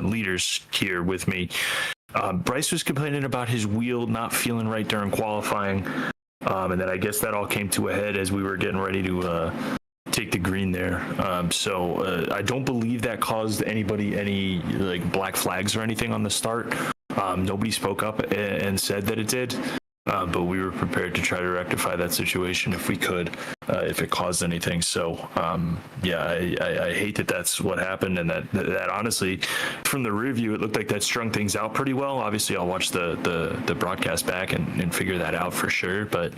leaders here with me. Bryce was complaining about his wheel not feeling right during qualifying, and then I guess that all came to a head as we were getting ready to take the green there. So I don't believe that caused anybody any like black flags or anything on the start. Nobody spoke up and said that it did. But we were prepared to try to rectify that situation if we could, if it caused anything. So, I hate that that's what happened, and that honestly, from the rear view, it looked like that strung things out pretty well. Obviously, I'll watch the broadcast back and figure that out for sure. But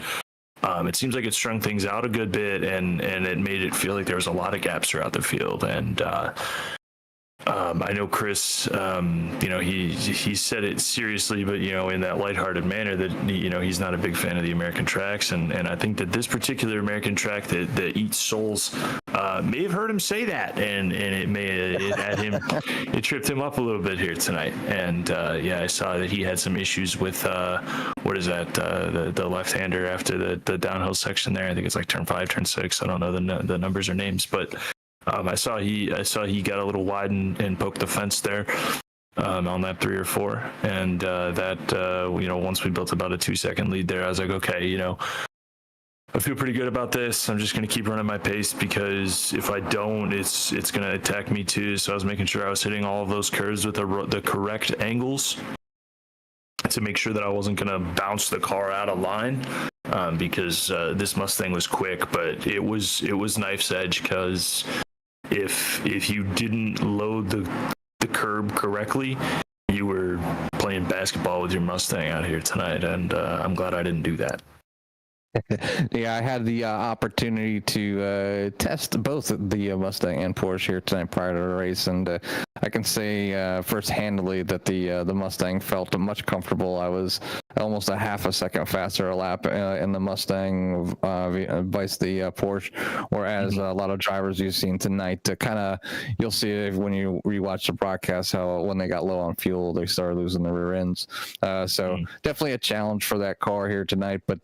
it seems like it strung things out a good bit, and it made it feel like there was a lot of gaps throughout the field. And I know Chris, he said it seriously, but, in that lighthearted manner that, he's not a big fan of the American tracks. And I think that this particular American track that eats souls may have heard him say that. And it tripped him up a little bit here tonight. And I saw that he had some issues with, the left-hander after the downhill section there. I think it's like turn 5, turn 6. I don't know the numbers or names, but I saw he got a little wide and poked the fence there on that 3 or 4, and once we built about a 2-second lead there, I was like, okay, I feel pretty good about this. I'm just going to keep running my pace, because if I don't, it's going to attack me too. So I was making sure I was hitting all of those curves with the correct angles to make sure that I wasn't going to bounce the car out of line. Because this Mustang was quick, but it was knife's edge, because if you didn't load the curb correctly, you were playing basketball with your Mustang out here tonight, and I'm glad I didn't do that. Yeah, I had the opportunity to test both the Mustang and Porsche here tonight prior to the race, and I can say first-handedly that the Mustang felt much comfortable. I was almost a half a second faster a lap in the Mustang vice the Porsche, whereas a lot of drivers you've seen tonight, you'll see it when you rewatch the broadcast how when they got low on fuel they started losing the rear ends. So definitely a challenge for that car here tonight, but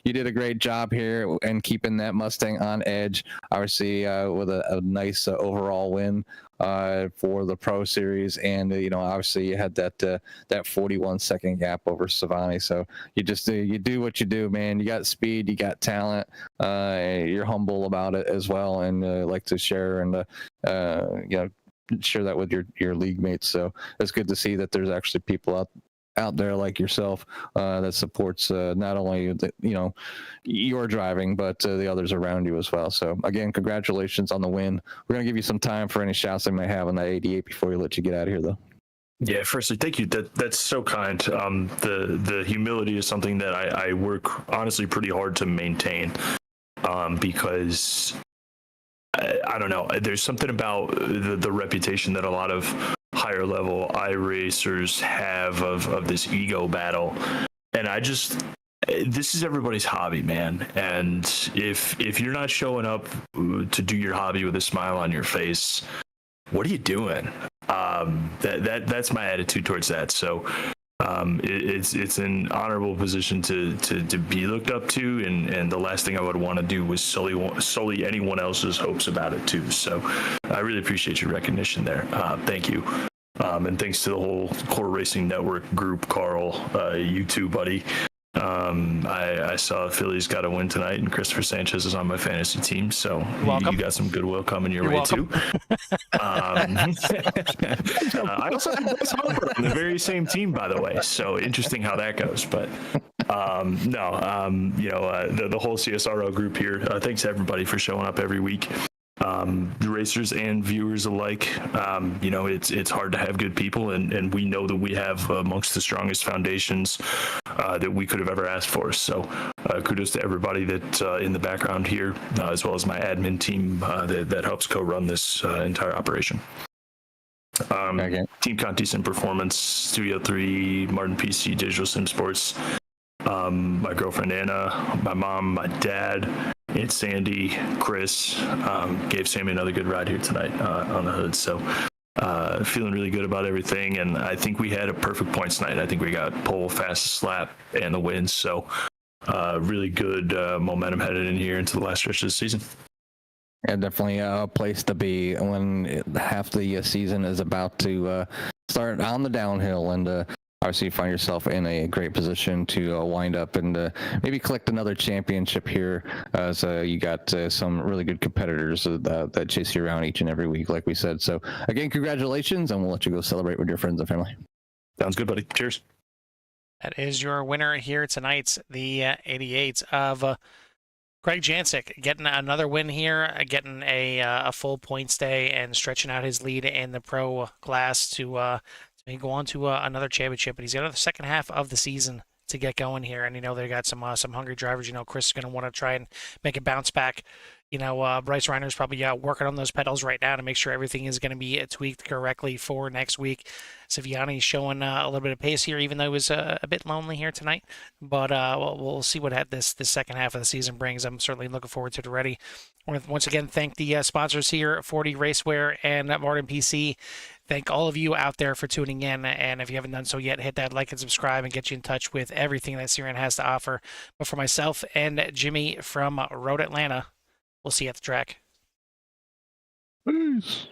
you did a great job here and keeping that Mustang on edge, obviously with a nice overall win for the Pro Series, and obviously you had that 41 second gap over Savani. So you just you do what you do, man. You got speed, you got talent, you're humble about it as well, and like to share and share that with your league mates. So it's good to see that there's actually people out there like yourself that supports not only your driving, but the others around you as well. So again, congratulations on the win. We're gonna give you some time for any shouts they may have on that 88 before we let you get out of here, though. Yeah, firstly, thank you. That's so kind. The humility is something that I work honestly pretty hard to maintain, because I don't know. There's something about the reputation that a lot of higher level iRacers have of this ego battle, and this is everybody's hobby, man. And if you're not showing up to do your hobby with a smile on your face, what are you doing? That's my attitude towards that. So it's an honorable position to be looked up to, and the last thing I would want to do was sully anyone else's hopes about it too. So I really appreciate your recognition there. Thank you. And thanks to the whole Core Racing Network group, Carl, you too, buddy. I saw Philly's got a win tonight, and Christopher Sanchez is on my fantasy team, so you got some goodwill coming your way too. I also have Bryce Harper on the very same team, by the way, so interesting how that goes. But the whole CSRL group here, thanks everybody for showing up every week. The racers and viewers alike. It's hard to have good people, and we know that we have amongst the strongest foundations that we could have ever asked for. So kudos to everybody that in the background here, as well as my admin team that helps co-run this entire operation. Team Conti Sim Performance, Studio 3, Martin PC, Digital Sim Sports, my girlfriend Anna, my mom, my dad, it's Sandy, Chris, gave Sammy another good ride here tonight on the hood. So feeling really good about everything, and I think we had a perfect points night. I think we got pole, fastest lap, and the win. So really good momentum headed in here into the last stretch of the season. Yeah, definitely a place to be when half the season is about to start on the downhill, and obviously you find yourself in a great position to wind up and maybe collect another championship here, as you got some really good competitors that chase you around each and every week, like we said. So again, congratulations, and we'll let you go celebrate with your friends and family. Sounds good, buddy. Cheers. That is your winner here tonight, the 88 of Greg Jancic, getting another win here, getting a full points day and stretching out his lead in the pro class to go on to another championship. But he's got the second half of the season to get going here, and they got some hungry drivers. Chris is going to want to try and make a bounce back. Bryce Reiner's probably working on those pedals right now to make sure everything is going to be tweaked correctly for next week. Saviani's showing a little bit of pace here, even though he was a bit lonely here tonight. But we'll see what this second half of the season brings. I'm certainly looking forward to it already. I want to once again thank the sponsors here, 40 Racewear and Martin PC. Thank all of you out there for tuning in, and if you haven't done so yet, hit that like and subscribe and get you in touch with everything that Syrian has to offer. But for myself and Jimmy from Road Atlanta, we'll see you at the track. Peace.